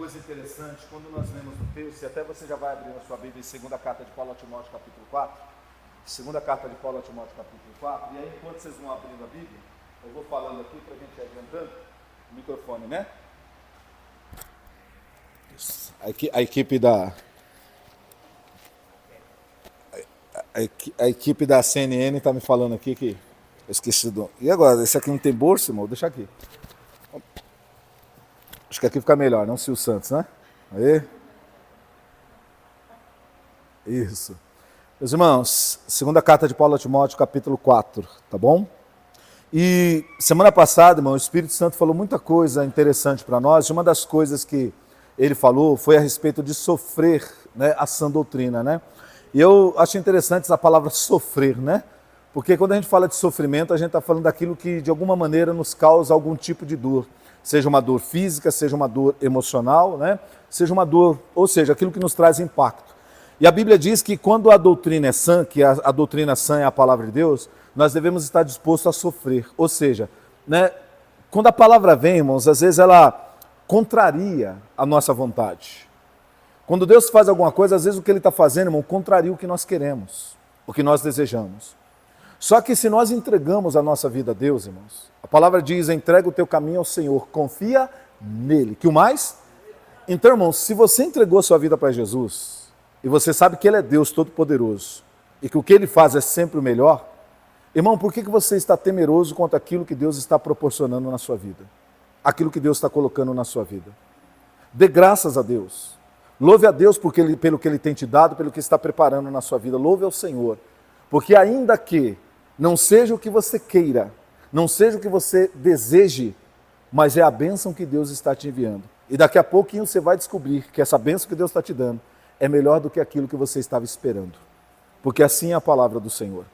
coisa interessante, quando nós lemos o texto, e até você já vai abrir na sua Bíblia em segunda carta de Paulo a Timóteo, capítulo 4, segunda carta de Paulo a Timóteo, capítulo 4, e aí enquanto vocês vão abrindo a Bíblia, eu vou falando aqui para a gente ir adiantando o microfone, né? A equipe da CNN está me falando aqui que eu esqueci do... E agora, esse aqui não tem bolsa, irmão? Vou deixar aqui. Acho que aqui fica melhor, não Silvio Santos, né? Aí. Isso. Meus irmãos, segunda carta de Paulo a Timóteo, capítulo 4, tá bom? E semana passada, irmão, o Espírito Santo falou muita coisa interessante para nós. Uma das coisas que ele falou foi a respeito de sofrer, né, a sã doutrina, né? E eu acho interessante essa palavra sofrer, né? Porque quando a gente fala de sofrimento, a gente está falando daquilo que de alguma maneira nos causa algum tipo de dor. Seja uma dor física, seja uma dor emocional, né? Seja uma dor, ou seja, aquilo que nos traz impacto. E a Bíblia diz que quando a doutrina é sã, que a doutrina sã é a palavra de Deus, nós devemos estar dispostos a sofrer. Ou seja, né, quando a palavra vem, irmãos, às vezes ela contraria a nossa vontade. Quando Deus faz alguma coisa, às vezes o que Ele está fazendo, irmão, contraria o que nós queremos, o que nós desejamos. Só que se nós entregamos a nossa vida a Deus, irmãos, a palavra diz, entrega o teu caminho ao Senhor, confia nele. Que o mais? Então, irmãos, se você entregou a sua vida para Jesus, e você sabe que Ele é Deus Todo-Poderoso, e que o que Ele faz é sempre o melhor, irmão, por que você está temeroso quanto aquilo que Deus está proporcionando na sua vida? Aquilo que Deus está colocando na sua vida? Dê graças a Deus. Louve a Deus pelo que Ele tem te dado, pelo que está preparando na sua vida. Louve ao Senhor. Porque ainda que não seja o que você queira, não seja o que você deseje, mas é a bênção que Deus está te enviando. E daqui a pouquinho você vai descobrir que essa bênção que Deus está te dando é melhor do que aquilo que você estava esperando. Porque assim é a palavra do Senhor.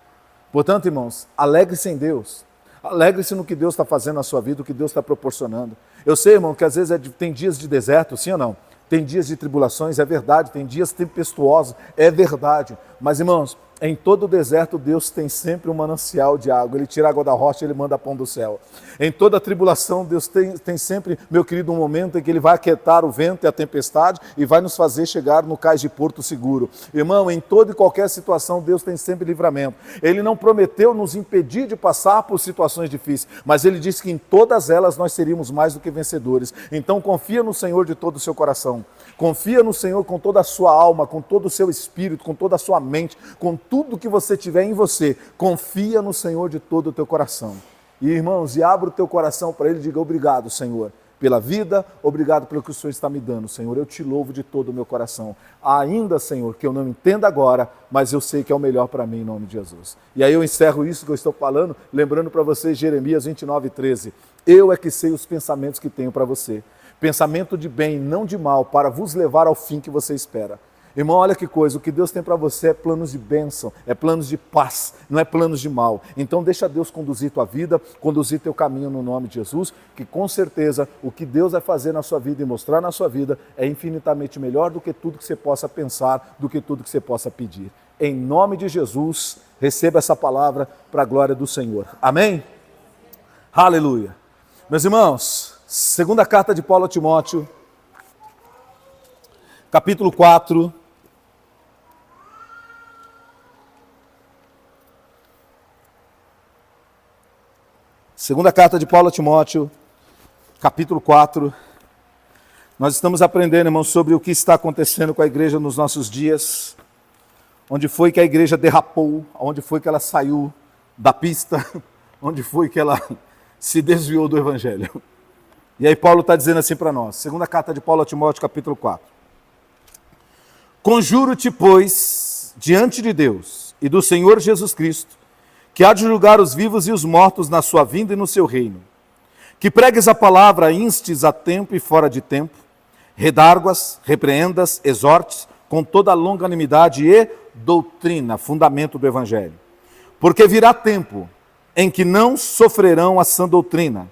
Portanto, irmãos, alegre-se em Deus. Alegre-se no que Deus está fazendo na sua vida, o que Deus está proporcionando. Eu sei, irmão, que às vezes tem dias de deserto, sim ou não? Tem dias de tribulações, é verdade. Tem dias tempestuosos, é verdade. Mas, irmãos, em todo o deserto, Deus tem sempre um manancial de água. Ele tira água da rocha, Ele manda pão do céu. Em toda a tribulação, Deus tem sempre, meu querido, um momento em que Ele vai aquietar o vento e a tempestade e vai nos fazer chegar no cais de porto seguro. Irmão, em toda e qualquer situação, Deus tem sempre livramento. Ele não prometeu nos impedir de passar por situações difíceis, mas Ele disse que em todas elas nós seríamos mais do que vencedores. Então, confia no Senhor de todo o seu coração. Confia no Senhor com toda a sua alma, com todo o seu espírito, com toda a sua mente, com tudo que você tiver em você. Confia no Senhor de todo o teu coração. E, irmãos, e abra o teu coração para Ele e diga obrigado, Senhor, pela vida, obrigado pelo que o Senhor está me dando, Senhor. Eu te louvo de todo o meu coração. Ainda, Senhor, que eu não entenda agora, mas eu sei que é o melhor para mim, em nome de Jesus. E aí eu encerro isso que eu estou falando, lembrando para vocês Jeremias 29:13. Eu é que sei os pensamentos que tenho para você. Pensamento de bem, não de mal, para vos levar ao fim que você espera. Irmão, olha que coisa, o que Deus tem para você é planos de bênção, é planos de paz, não é planos de mal. Então deixa Deus conduzir tua vida, conduzir teu caminho no nome de Jesus, que com certeza o que Deus vai fazer na sua vida e mostrar na sua vida é infinitamente melhor do que tudo que você possa pensar, do que tudo que você possa pedir. Em nome de Jesus, receba essa palavra para a glória do Senhor. Amém? Aleluia. Meus irmãos, segunda carta de Paulo a Timóteo, capítulo 4, segunda carta de Paulo a Timóteo, capítulo 4, nós estamos aprendendo, irmãos, sobre o que está acontecendo com a igreja nos nossos dias, onde foi que a igreja derrapou, onde foi que ela saiu da pista, onde foi que ela se desviou do evangelho. E aí Paulo está dizendo assim para nós, segunda carta de Paulo a Timóteo, capítulo 4. Conjuro-te, pois, diante de Deus e do Senhor Jesus Cristo, que há de julgar os vivos e os mortos na sua vinda e no seu reino, que pregues a palavra, instes a tempo e fora de tempo, redarguas, repreendas, exortes, com toda a longanimidade e doutrina, fundamento do evangelho. Porque virá tempo em que não sofrerão a sã doutrina,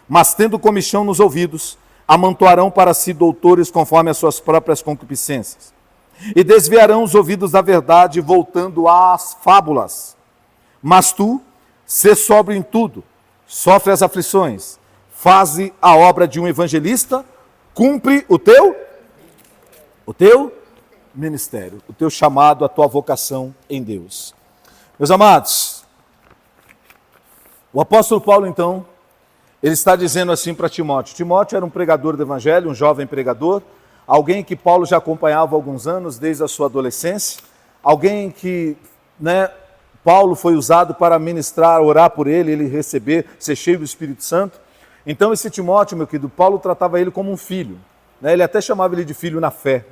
mas tendo comichão nos ouvidos, amontoarão para si doutores conforme as suas próprias concupiscências, e desviarão os ouvidos da verdade, voltando às fábulas. Mas tu, sê sóbrio em tudo, sofre as aflições, faze a obra de um evangelista, cumpre o teu ministério, o teu chamado, a tua vocação em Deus. Meus amados, o apóstolo Paulo, então, ele está dizendo assim para Timóteo. Timóteo era um pregador do evangelho, um jovem pregador, alguém que Paulo já acompanhava há alguns anos, desde a sua adolescência, alguém que, Paulo foi usado para ministrar, orar por ele receber, ser cheio do Espírito Santo. Então esse Timóteo, meu querido, Paulo tratava ele como um filho, ele até chamava ele de filho na fé,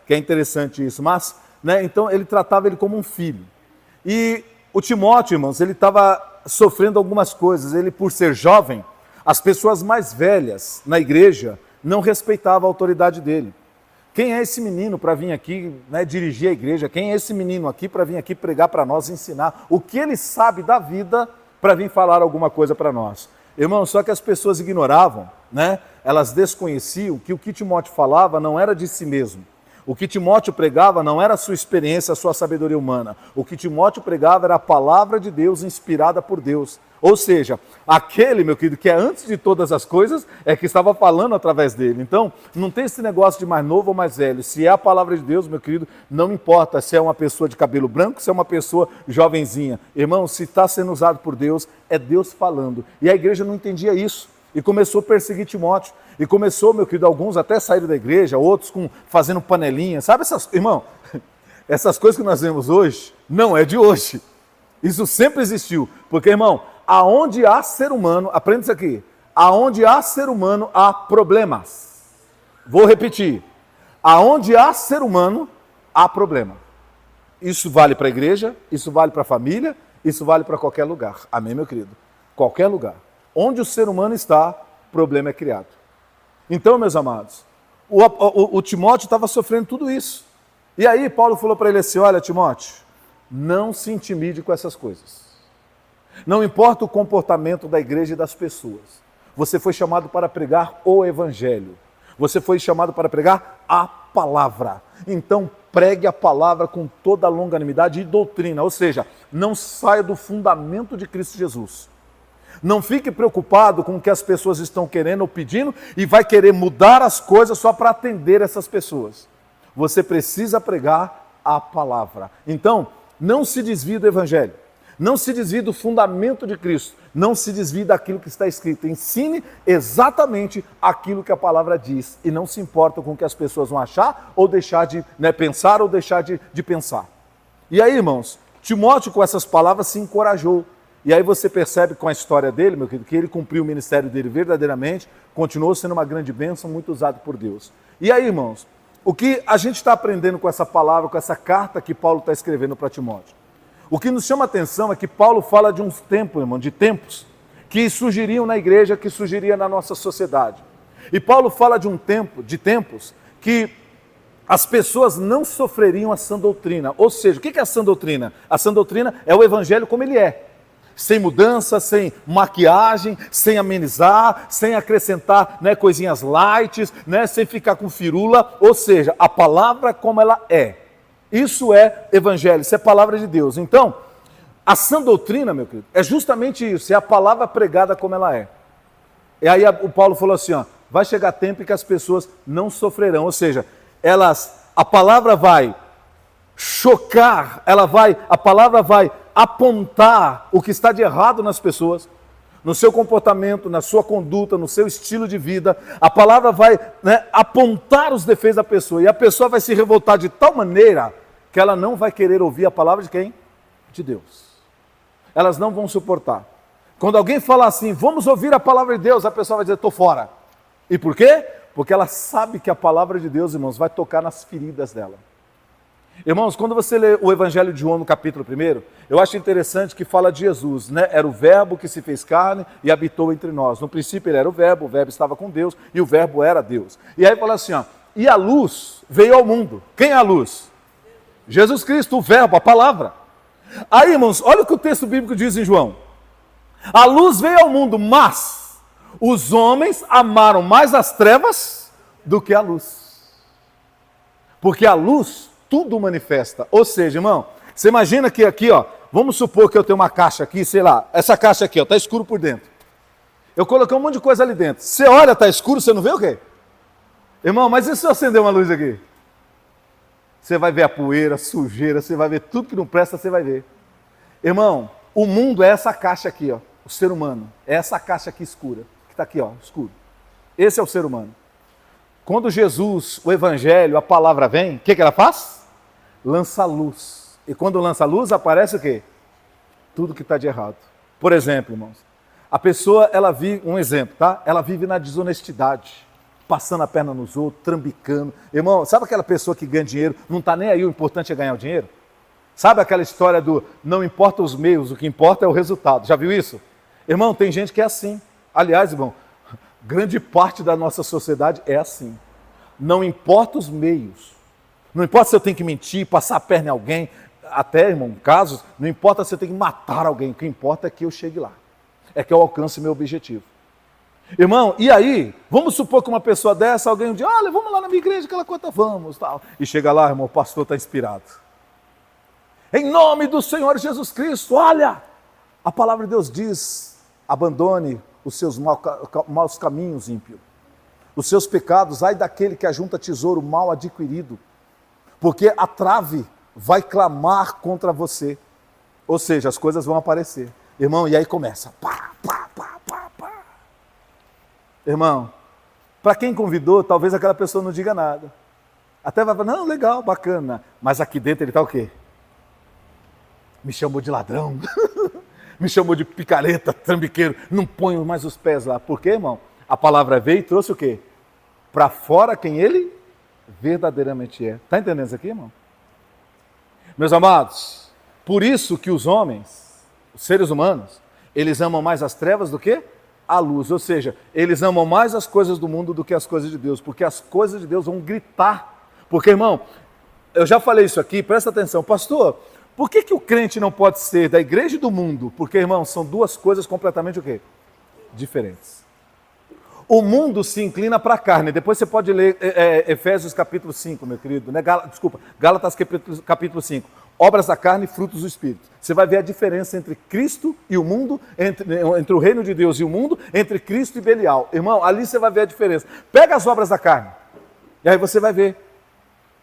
que é interessante isso, mas, então ele tratava ele como um filho. E o Timóteo, irmãos, ele estava sofrendo algumas coisas, ele por ser jovem, as pessoas mais velhas na igreja não respeitavam a autoridade dele. Quem é esse menino para vir aqui dirigir a igreja? Quem é esse menino aqui para vir aqui pregar para nós, ensinar o que ele sabe da vida para vir falar alguma coisa para nós? Irmão, só que as pessoas ignoravam, elas desconheciam que o que Timóteo falava não era de si mesmo. O que Timóteo pregava não era a sua experiência, a sua sabedoria humana. O que Timóteo pregava era a palavra de Deus inspirada por Deus. Ou seja, aquele, meu querido, que é antes de todas as coisas, é que estava falando através dele. Então, não tem esse negócio de mais novo ou mais velho. Se é a palavra de Deus, meu querido, não importa se é uma pessoa de cabelo branco, se é uma pessoa jovenzinha. Irmão, se está sendo usado por Deus, é Deus falando. E a igreja não entendia isso. E começou a perseguir Timóteo. E começou, meu querido, alguns até saíram da igreja, outros fazendo panelinha. Sabe irmão, essas coisas que nós vemos hoje, não é de hoje. Isso sempre existiu. Porque, irmão, aonde há ser humano, aprenda isso aqui, aonde há ser humano, há problemas. Vou repetir. Aonde há ser humano, há problema. Isso vale para a igreja, isso vale para a família, isso vale para qualquer lugar. Amém, meu querido? Qualquer lugar. Onde o ser humano está, problema é criado. Então, meus amados, o Timóteo estava sofrendo tudo isso. E aí Paulo falou para ele assim, olha Timóteo, não se intimide com essas coisas. Não importa o comportamento da igreja e das pessoas. Você foi chamado para pregar o evangelho. Você foi chamado para pregar a palavra. Então, pregue a palavra com toda a longanimidade e doutrina. Ou seja, não saia do fundamento de Cristo Jesus. Não fique preocupado com o que as pessoas estão querendo ou pedindo e vai querer mudar as coisas só para atender essas pessoas. Você precisa pregar a palavra. Então, não se desvie do evangelho. Não se desvie do fundamento de Cristo. Não se desvie daquilo que está escrito. Ensine exatamente aquilo que a palavra diz. E não se importa com o que as pessoas vão achar ou deixar de pensar ou deixar de pensar. E aí, irmãos, Timóteo com essas palavras se encorajou. E aí você percebe com a história dele, meu querido, que ele cumpriu o ministério dele verdadeiramente, continuou sendo uma grande bênção, muito usado por Deus. E aí, irmãos, o que a gente está aprendendo com essa palavra, com essa carta que Paulo está escrevendo para Timóteo? O que nos chama a atenção é que Paulo fala de uns tempos, irmão, de tempos que surgiriam na igreja, que surgiria na nossa sociedade. E Paulo fala de tempos que as pessoas não sofreriam a sã doutrina. Ou seja, o que é a sã doutrina? A sã doutrina é o evangelho como ele é. Sem mudança, sem maquiagem, sem amenizar, sem acrescentar coisinhas light, sem ficar com firula, ou seja, a palavra como ela é. Isso é evangelho, isso é palavra de Deus. Então, a sã doutrina, meu querido, é justamente isso, é a palavra pregada como ela é. E aí o Paulo falou assim, vai chegar tempo em que as pessoas não sofrerão, ou seja, a palavra vai chocar, a palavra vai apontar o que está de errado nas pessoas, no seu comportamento, na sua conduta, no seu estilo de vida. A palavra vai apontar os defeitos da pessoa e a pessoa vai se revoltar de tal maneira que ela não vai querer ouvir a palavra de quem? De Deus. Elas não vão suportar. Quando alguém fala assim, vamos ouvir a palavra de Deus, a pessoa vai dizer, estou fora. E por quê? Porque ela sabe que a palavra de Deus, irmãos, vai tocar nas feridas dela. Irmãos, quando você lê o Evangelho de João no capítulo 1, eu acho interessante que fala de Jesus, Era o verbo que se fez carne e habitou entre nós. No princípio ele era o verbo estava com Deus e o verbo era Deus. E aí fala assim, e a luz veio ao mundo. Quem é a luz? Jesus Cristo, o verbo, a palavra. Aí, irmãos, olha o que o texto bíblico diz em João. A luz veio ao mundo, mas os homens amaram mais as trevas do que a luz. Porque a luz tudo manifesta. Ou seja, irmão, você imagina que aqui, vamos supor que eu tenho uma caixa aqui, sei lá, essa caixa aqui, está escuro por dentro. Eu coloquei um monte de coisa ali dentro. Você olha, está escuro, você não vê o quê? Irmão, mas e se eu acender uma luz aqui? Você vai ver a poeira, a sujeira, você vai ver tudo que não presta, você vai ver. Irmão, o mundo é essa caixa aqui, ó. O ser humano é essa caixa aqui escura, que está aqui, ó, escuro. Esse é o ser humano. Quando Jesus, o Evangelho, a palavra vem, o que ela faz? Lança luz. E quando lança luz, aparece o quê? Tudo que está de errado. Por exemplo, irmãos, a pessoa, ela vive, um exemplo, tá? Ela vive na desonestidade, passando a perna nos outros, trambicando. Irmão, sabe aquela pessoa que ganha dinheiro, não está nem aí, o importante é ganhar o dinheiro? Sabe aquela história do não importa os meios, o que importa é o resultado. Já viu isso? Irmão, tem gente que é assim. Aliás, irmão, grande parte da nossa sociedade é assim. Não importa os meios. Não importa se eu tenho que mentir, passar a perna em alguém, até, irmão, casos, não importa se eu tenho que matar alguém, o que importa é que eu chegue lá. É que eu alcance meu objetivo. Irmão, e aí, vamos supor que uma pessoa dessa, alguém diz, olha, vamos lá na minha igreja, aquela coisa, vamos, tal. E chega lá, irmão, o pastor está inspirado. Em nome do Senhor Jesus Cristo, olha, a palavra de Deus diz, abandone os seus maus caminhos, ímpio. Os seus pecados, ai daquele que ajunta tesouro mal adquirido, porque a trave vai clamar contra você. Ou seja, as coisas vão aparecer. Irmão, e aí começa, pá, pá, pá, pá, pá. Irmão, para quem convidou, talvez aquela pessoa não diga nada. Até vai falar, não, legal, bacana. Mas aqui dentro ele está o quê? Me chamou de ladrão, me chamou de picareta, trambiqueiro, não ponho mais os pés lá. Por quê, irmão? A palavra veio e trouxe o quê? Para fora quem ele verdadeiramente é. Está entendendo isso aqui, irmão? Meus amados, por isso que os homens, os seres humanos, eles amam mais as trevas do que a luz. Ou seja, eles amam mais as coisas do mundo do que as coisas de Deus, porque as coisas de Deus vão gritar. Porque, irmão, eu já falei isso aqui, presta atenção, pastor. Por que o crente não pode ser da igreja e do mundo? Porque, irmão, são duas coisas completamente o quê? Diferentes. O mundo se inclina para a carne. Depois você pode ler Efésios capítulo 5, meu querido. Né? Gálatas capítulo 5. Obras da carne e frutos do Espírito. Você vai ver a diferença entre Cristo e o mundo, entre o reino de Deus e o mundo, entre Cristo e Belial. Irmão, ali você vai ver a diferença. Pega as obras da carne. E aí você vai ver.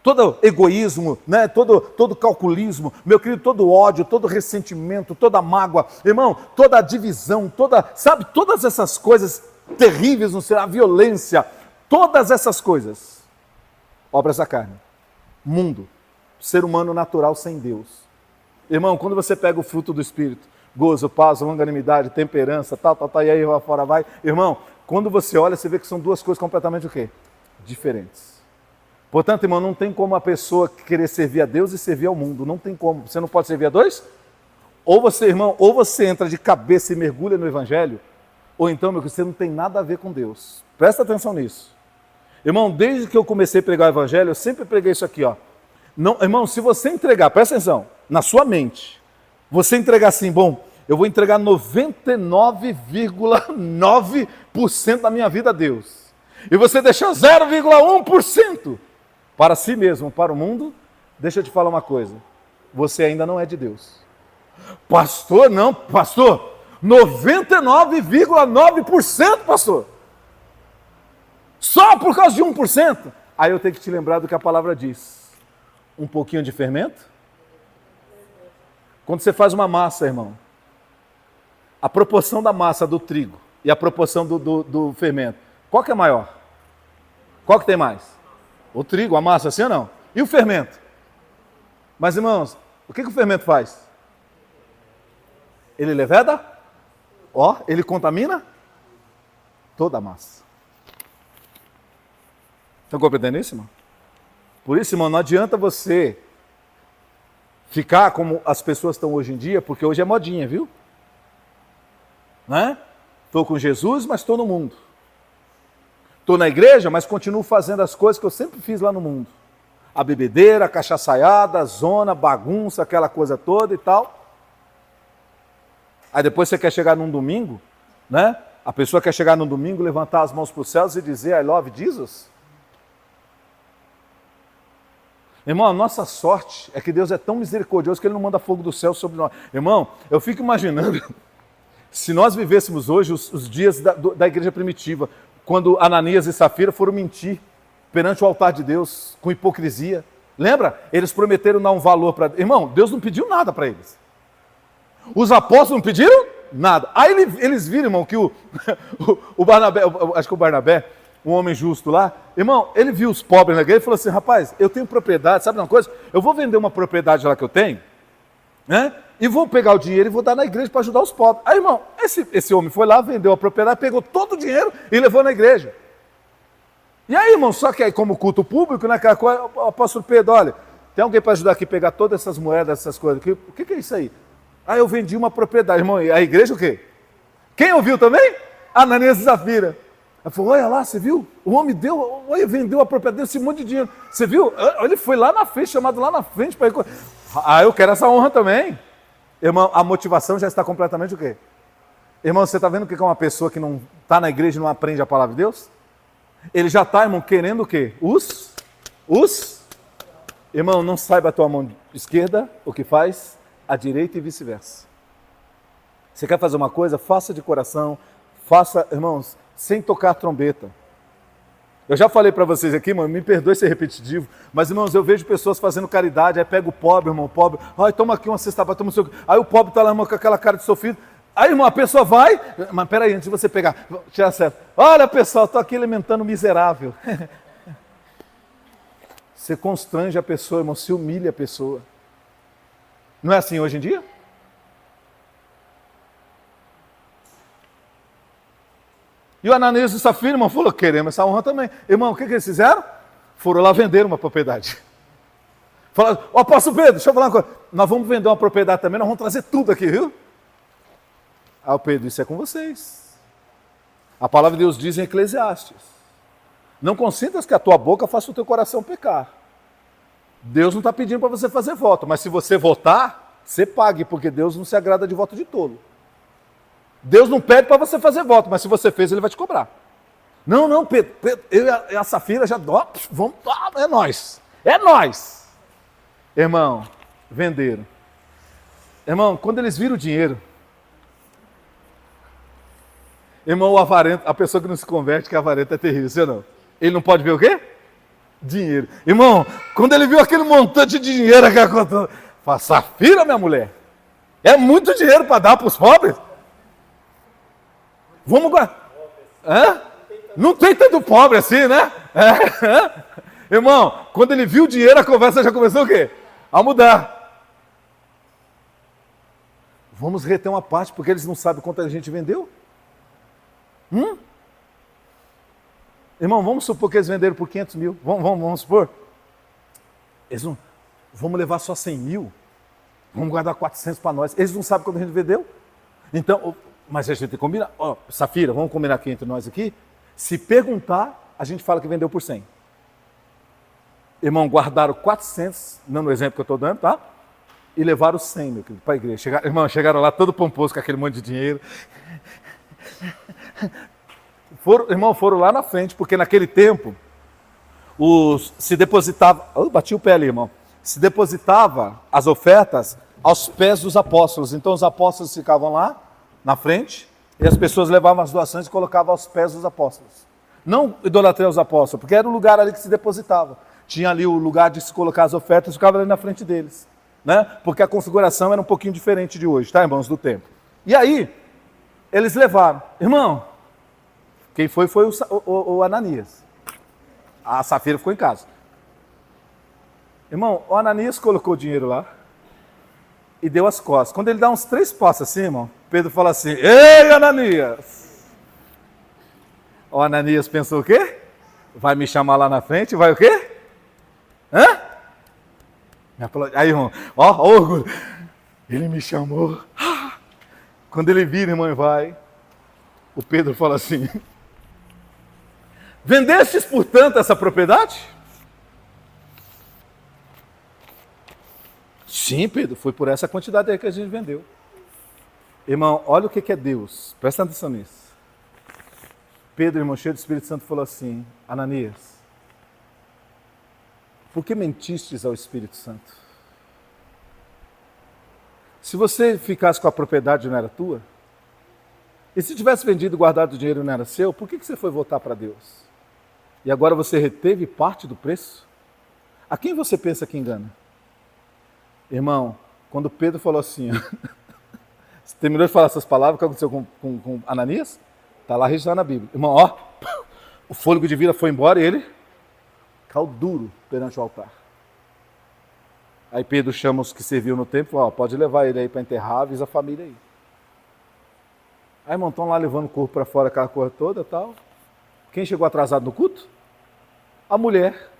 Todo egoísmo, né? todo calculismo, meu querido, todo ódio, todo ressentimento, toda mágoa, irmão, toda divisão, sabe, todas essas coisas terríveis no ser, a violência, todas essas coisas, obras da carne, mundo, ser humano natural sem Deus. Irmão, quando você pega o fruto do Espírito, gozo, paz, longanimidade, temperança, tal, e aí lá fora vai, irmão, quando você olha, você vê que são duas coisas completamente o quê? Diferentes. Portanto, irmão, não tem como a pessoa querer servir a Deus e servir ao mundo. Não tem como. Você não pode servir a dois? Ou você, irmão, ou você entra de cabeça e mergulha no Evangelho, ou então, meu, você não tem nada a ver com Deus. Presta atenção nisso. Irmão, desde que eu comecei a pregar o Evangelho, eu sempre preguei isso aqui, ó. Não, irmão, se você entregar, presta atenção, na sua mente, você entregar assim, bom, eu vou entregar 99,9% da minha vida a Deus. E você deixar 0,1% para si mesmo, para o mundo, deixa eu te falar uma coisa, você ainda não é de Deus. Pastor, não, pastor, 99,9%, pastor. Só por causa de 1%? Aí eu tenho que te lembrar do que a palavra diz. Um pouquinho de fermento. Quando você faz uma massa, irmão, a proporção da massa do trigo e a proporção do fermento, qual que é maior? Qual que tem mais? O trigo, a massa, assim ou não? E o fermento? Mas, irmãos, o que o fermento faz? Ele leveda? Ó, ele contamina toda a massa. Estão compreendendo isso, irmão? Por isso, irmão, não adianta você ficar como as pessoas estão hoje em dia, porque hoje é modinha, viu? Né? Estou com Jesus, mas estou no mundo. Estou na igreja, mas continuo fazendo as coisas que eu sempre fiz lá no mundo. A bebedeira, a cachaçaiada, a zona, bagunça, aquela coisa toda e tal. Aí depois você quer chegar num domingo, né? A pessoa quer chegar num domingo, levantar as mãos para os céus e dizer I love Jesus. Irmão, a nossa sorte é que Deus é tão misericordioso que Ele não manda fogo do céu sobre nós. Irmão, eu fico imaginando, se nós vivêssemos hoje os dias da igreja primitiva, quando Ananias e Safira foram mentir perante o altar de Deus, com hipocrisia. Lembra? Eles prometeram dar um valor para... Irmão, Deus não pediu nada para eles. Os apóstolos não pediram nada. Aí eles viram, irmão, que o Barnabé, acho que o Barnabé, um homem justo lá, irmão, ele viu os pobres na igreja e falou assim, rapaz, eu tenho propriedade, sabe uma coisa? Eu vou vender uma propriedade lá que eu tenho, né? E vou pegar o dinheiro e vou dar na igreja para ajudar os pobres. Aí, irmão, esse homem foi lá, vendeu a propriedade, pegou todo o dinheiro e levou na igreja. E aí, irmão, só que aí como culto público, né, o apóstolo Pedro, olha, tem alguém para ajudar aqui a pegar todas essas moedas, essas coisas aqui? O que é isso aí? Aí eu vendi uma propriedade, irmão, e a igreja o quê? Quem ouviu também? Ananias e Safira. Ela falou, olha lá, você viu? O homem deu, olha, vendeu a propriedade, deu esse monte de dinheiro. Você viu? Ele foi lá na frente, chamado lá na frente para... Ah, eu quero essa honra também. Irmão, a motivação já está completamente o quê? Irmão, você está vendo o que é uma pessoa que não está na igreja e não aprende a palavra de Deus? Ele já está, irmão, querendo o quê? Irmão, não saiba a tua mão esquerda o que faz a direita e vice-versa. Você quer fazer uma coisa? Faça de coração, faça, irmãos, sem tocar trombeta. Eu já falei para vocês aqui, irmão, me perdoe ser repetitivo, mas, irmãos, eu vejo pessoas fazendo caridade, aí pega o pobre, irmão, o pobre, ai, toma aqui uma cesta básica, toma o seu... Aí o pobre está lá, irmão, com aquela cara de sofrido. Aí, irmão, a pessoa vai, mas peraí, antes de você pegar, tira certo. Olha, pessoal, estou aqui alimentando o miserável. Você constrange a pessoa, irmão, se humilha a pessoa. Não é assim hoje em dia? E o Ananias e Safira, irmão, falou, queremos essa honra também. Irmão, o que eles fizeram? Foram lá vender uma propriedade. Falaram, ó, apóstolo Pedro, deixa eu falar uma coisa. Nós vamos vender uma propriedade também, nós vamos trazer tudo aqui, viu? Aí o Pedro, isso é com vocês. A palavra de Deus diz em Eclesiastes, não consintas que a tua boca faça o teu coração pecar. Deus não está pedindo para você fazer voto, mas se você votar, você pague, porque Deus não se agrada de voto de tolo. Deus não pede para você fazer voto, mas se você fez, Ele vai te cobrar. Não, Pedro, eu e a Safira já... Vamos, é nós. É nós. Irmão, venderam. Irmão, quando eles viram o dinheiro, irmão, o avarento, a pessoa que não se converte, que é avarento, é terrível, você não? Ele não pode ver o quê? Dinheiro. Irmão, quando ele viu aquele montante de dinheiro, fala, Safira, minha mulher, é muito dinheiro para dar para os pobres? Vamos guardar. Não tem tanto pobre assim, né? Irmão, quando ele viu o dinheiro, a conversa já começou o quê? A mudar. Vamos reter uma parte, porque eles não sabem quanto a gente vendeu? Irmão, vamos supor que eles venderam por 500 mil. Vamos supor. Eles não, vamos levar só 100 mil. Vamos guardar 400 para nós. Eles não sabem quando a gente vendeu. Então, mas a gente tem que combinar. Ó, Safira, vamos combinar aqui entre nós aqui. Se perguntar, a gente fala que vendeu por 100. Irmão, guardaram 400, não no exemplo que eu estou dando, tá? E levaram 100, meu querido, para a igreja. Chegaram lá todo pomposo com aquele monte de dinheiro. Foram lá na frente, porque naquele tempo se depositava, bati o pé ali, irmão, se depositava as ofertas aos pés dos apóstolos. Então os apóstolos ficavam lá na frente e as pessoas levavam as doações e colocavam aos pés dos apóstolos. Não idolatrei os apóstolos, porque era o lugar ali que se depositava. Tinha ali o lugar de se colocar as ofertas, ficava ali na frente deles, né? Porque a configuração era um pouquinho diferente de hoje, tá, irmãos, do tempo. E aí eles levaram, irmão. Quem foi o Ananias. A Safira ficou em casa. Irmão, o Ananias colocou o dinheiro lá e deu as costas. Quando ele dá uns 3 passos assim, irmão, Pedro fala assim, ei, Ananias! O Ananias pensou o quê? Vai me chamar lá na frente, vai o quê? Aí, irmão, ó orgulho. Ele me chamou. Quando ele vira, irmão, e vai, o Pedro fala assim, vendestes, portanto, essa propriedade? Sim, Pedro, foi por essa quantidade aí que a gente vendeu. Irmão, olha o que é Deus. Presta atenção nisso. Pedro, irmão, cheio do Espírito Santo, falou assim, Ananias, por que mentistes ao Espírito Santo? Se você ficasse com a propriedade não era tua, e se tivesse vendido e guardado o dinheiro não era seu, por que você foi votar para Deus? e agora você reteve parte do preço? A quem você pensa que engana? Irmão, quando Pedro falou assim, você terminou de falar essas palavras, o que aconteceu com Ananias? Está lá registrado na Bíblia. Irmão, ó, o fôlego de vida foi embora e ele caiu duro perante o altar. Aí Pedro chama os que serviam no templo e fala, ó, pode levar ele aí para enterrar, avisa a família aí. Aí, irmão, estão lá levando o corpo para fora, aquela coisa toda e tal. Quem chegou atrasado no culto? A mulher,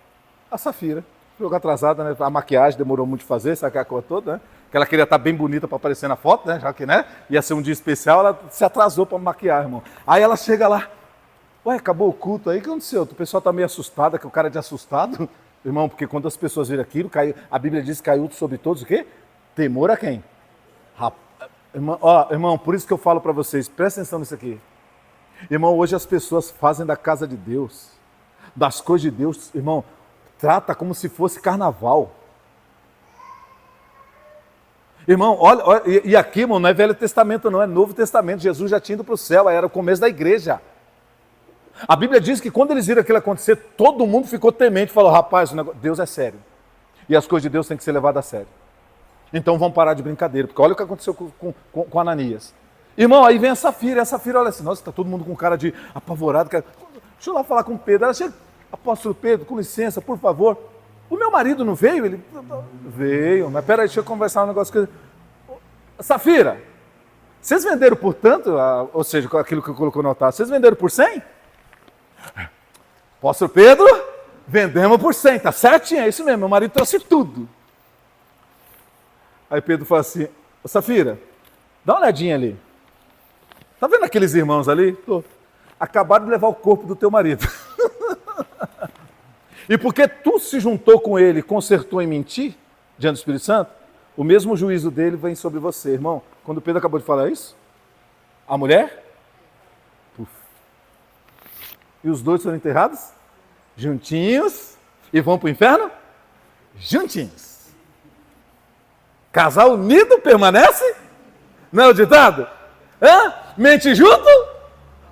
a Safira. Chegou atrasada, né? A maquiagem demorou muito de fazer, sabe aquela coisa toda, né? Que ela queria estar bem bonita para aparecer na foto, né? Já que, né? Ia ser um dia especial, ela se atrasou para maquiar, irmão. Aí ela chega lá, ué, acabou o culto aí, o que aconteceu? O pessoal está meio assustado, que o cara é de assustado. Irmão, porque quando as pessoas viram aquilo, a Bíblia diz que caiu sobre todos o quê? Temor a quem? Irmão, ó, irmão, por isso que eu falo para vocês, presta atenção nisso aqui. Irmão, hoje as pessoas fazem da casa de Deus, das coisas de Deus, irmão, trata como se fosse carnaval. Irmão, olha e aqui, irmão, não é Velho Testamento não, é Novo Testamento. Jesus já tinha ido para o céu, aí era o começo da igreja. A Bíblia diz que quando eles viram aquilo acontecer, todo mundo ficou temente, falou, rapaz, Deus é sério. E as coisas de Deus têm que ser levadas a sério. Então vamos parar de brincadeira, porque olha o que aconteceu com Ananias. Irmão, aí vem a Safira, e a Safira olha assim, nossa, está todo mundo com cara de apavorado. Deixa eu lá falar com o Pedro. Ela chega, apóstolo Pedro, com licença, por favor. O meu marido não veio? Ele veio, mas peraí, deixa eu conversar um negócio com ele. Safira, vocês venderam por tanto, ou seja, aquilo que eu colocou no altar, vocês venderam por 100? Apóstolo Pedro, vendemos por 100, tá certinho, é isso mesmo, meu marido trouxe tudo. Aí Pedro fala assim, Safira, dá uma olhadinha ali. Tá vendo aqueles irmãos ali? Tô. Acabaram de levar o corpo do teu marido. E porque tu se juntou com ele, consertou em mentir, diante do Espírito Santo, o mesmo juízo dele vem sobre você, irmão. Quando Pedro acabou de falar isso, a mulher, puf. E os dois foram enterrados, juntinhos, e vão para o inferno, juntinhos. Casal unido permanece? Não é o ditado? Hã? Mente junto,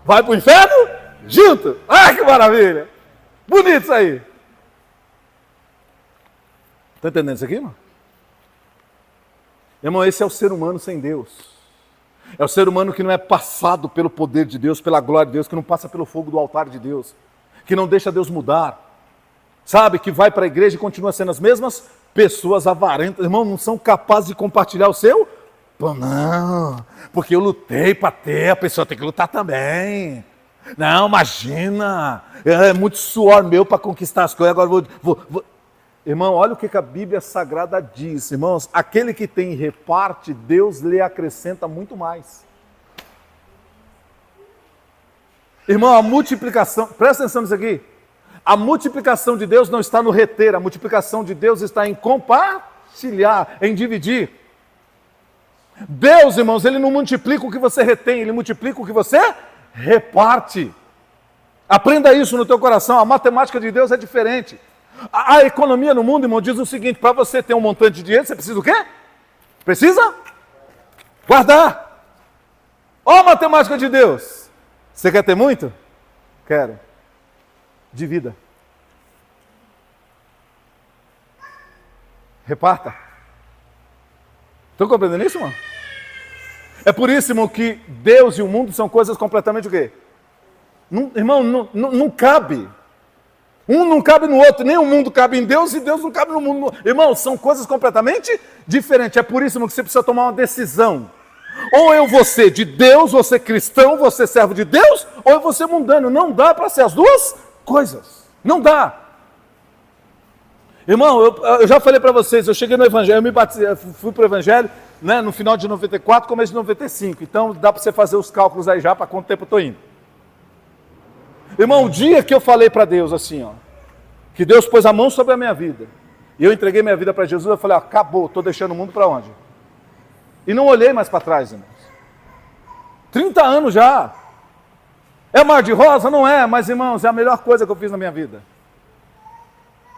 vai para o inferno, junto. Ah, que maravilha! Bonito isso aí. Está entendendo isso aqui, irmão? Irmão, esse é o ser humano sem Deus. É o ser humano que não é passado pelo poder de Deus, pela glória de Deus, que não passa pelo fogo do altar de Deus, que não deixa Deus mudar. Sabe, que vai para a igreja e continua sendo as mesmas pessoas avarentas. Irmão, não são capazes de compartilhar o seu? Pô, não, porque eu lutei para ter, a pessoa tem que lutar também. Não, imagina, é muito suor meu para conquistar as coisas, agora vou... Irmão, olha o que a Bíblia Sagrada diz, irmãos, aquele que tem e reparte, Deus lhe acrescenta muito mais. Irmão, a multiplicação, presta atenção nisso aqui, a multiplicação de Deus não está no reter, a multiplicação de Deus está em compartilhar, em dividir. Deus, irmãos, Ele não multiplica o que você retém, Ele multiplica o que você reparte. Aprenda isso no teu coração, a matemática de Deus é diferente. A economia no mundo, irmão, diz o seguinte, para você ter um montante de dinheiro, você precisa o quê? Precisa? Guardar. Ó a matemática de Deus. Você quer ter muito? Quero. Divida. Reparta. Estão compreendendo isso, irmão? É por isso, irmão, que Deus e o mundo são coisas completamente o quê? Irmão, não cabe. Um não cabe no outro, nem o mundo cabe em Deus e Deus não cabe no mundo. Irmão, são coisas completamente diferentes. É por isso, irmão, que você precisa tomar uma decisão. Ou eu vou ser de Deus, vou ser cristão, vou ser servo de Deus, ou eu vou ser mundano. Não dá para ser as duas coisas. Não dá. Irmão, eu já falei para vocês, eu cheguei no Evangelho, eu me batizei, fui para o Evangelho, né, no final de 94, começo de 95. Então dá para você fazer os cálculos aí já para quanto tempo eu estou indo. Irmão, o dia que eu falei para Deus assim, ó, que Deus pôs a mão sobre a minha vida, e eu entreguei minha vida para Jesus, eu falei, ó, acabou, estou deixando o mundo para onde? E não olhei mais para trás, irmãos. 30 anos já. É mar de rosa? Não é, mas irmãos, é a melhor coisa que eu fiz na minha vida.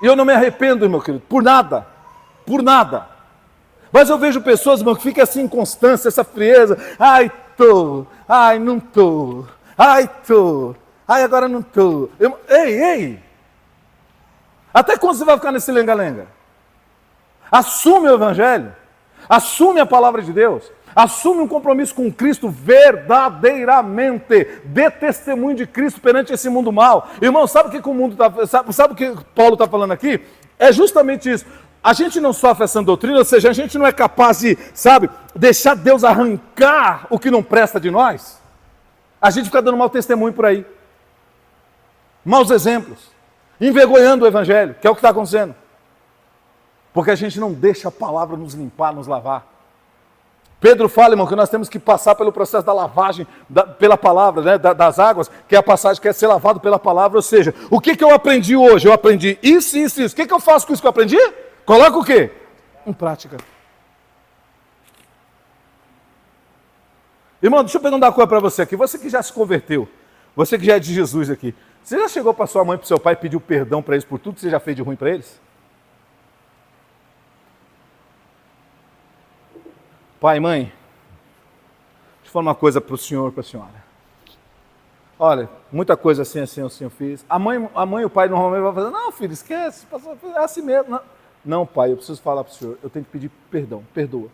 E eu não me arrependo, meu querido, por nada. Por nada. Mas eu vejo pessoas, irmão, que ficam assim, inconstância, essa frieza. Ai, tô. Ai, não tô. Ai, tô. Ai, agora não estou. Ei! Até quando você vai ficar nesse lenga-lenga? Assume o Evangelho. Assume a palavra de Deus. Assume um compromisso com Cristo verdadeiramente. Dê testemunho de Cristo perante esse mundo mal. Irmão, sabe o que o mundo sabe o que Paulo está falando aqui? É justamente isso. A gente não sofre essa doutrina, ou seja, a gente não é capaz de, deixar Deus arrancar o que não presta de nós. A gente fica dando mau testemunho por aí. Maus exemplos. Envergonhando o Evangelho, que é o que está acontecendo. Porque a gente não deixa a palavra nos limpar, nos lavar. Pedro fala, irmão, que nós temos que passar pelo processo da lavagem pela palavra, né, das águas, que é a passagem que é ser lavado pela palavra. Ou seja, o que eu aprendi hoje? Eu aprendi isso. O que eu faço com isso que eu aprendi? Coloca o quê? Em prática. Irmão, deixa eu perguntar uma coisa para você aqui. Você que já se converteu, você que já é de Jesus aqui, você já chegou para sua mãe e para o seu pai e pediu perdão para eles por tudo que você já fez de ruim para eles? Pai, mãe, deixa eu falar uma coisa para o senhor e para a senhora. Olha, muita coisa assim o senhor fez. A mãe e o pai normalmente vão fazer, não, filho, esquece, é assim mesmo. Não, pai, eu preciso falar para o senhor, eu tenho que pedir perdão, perdoa.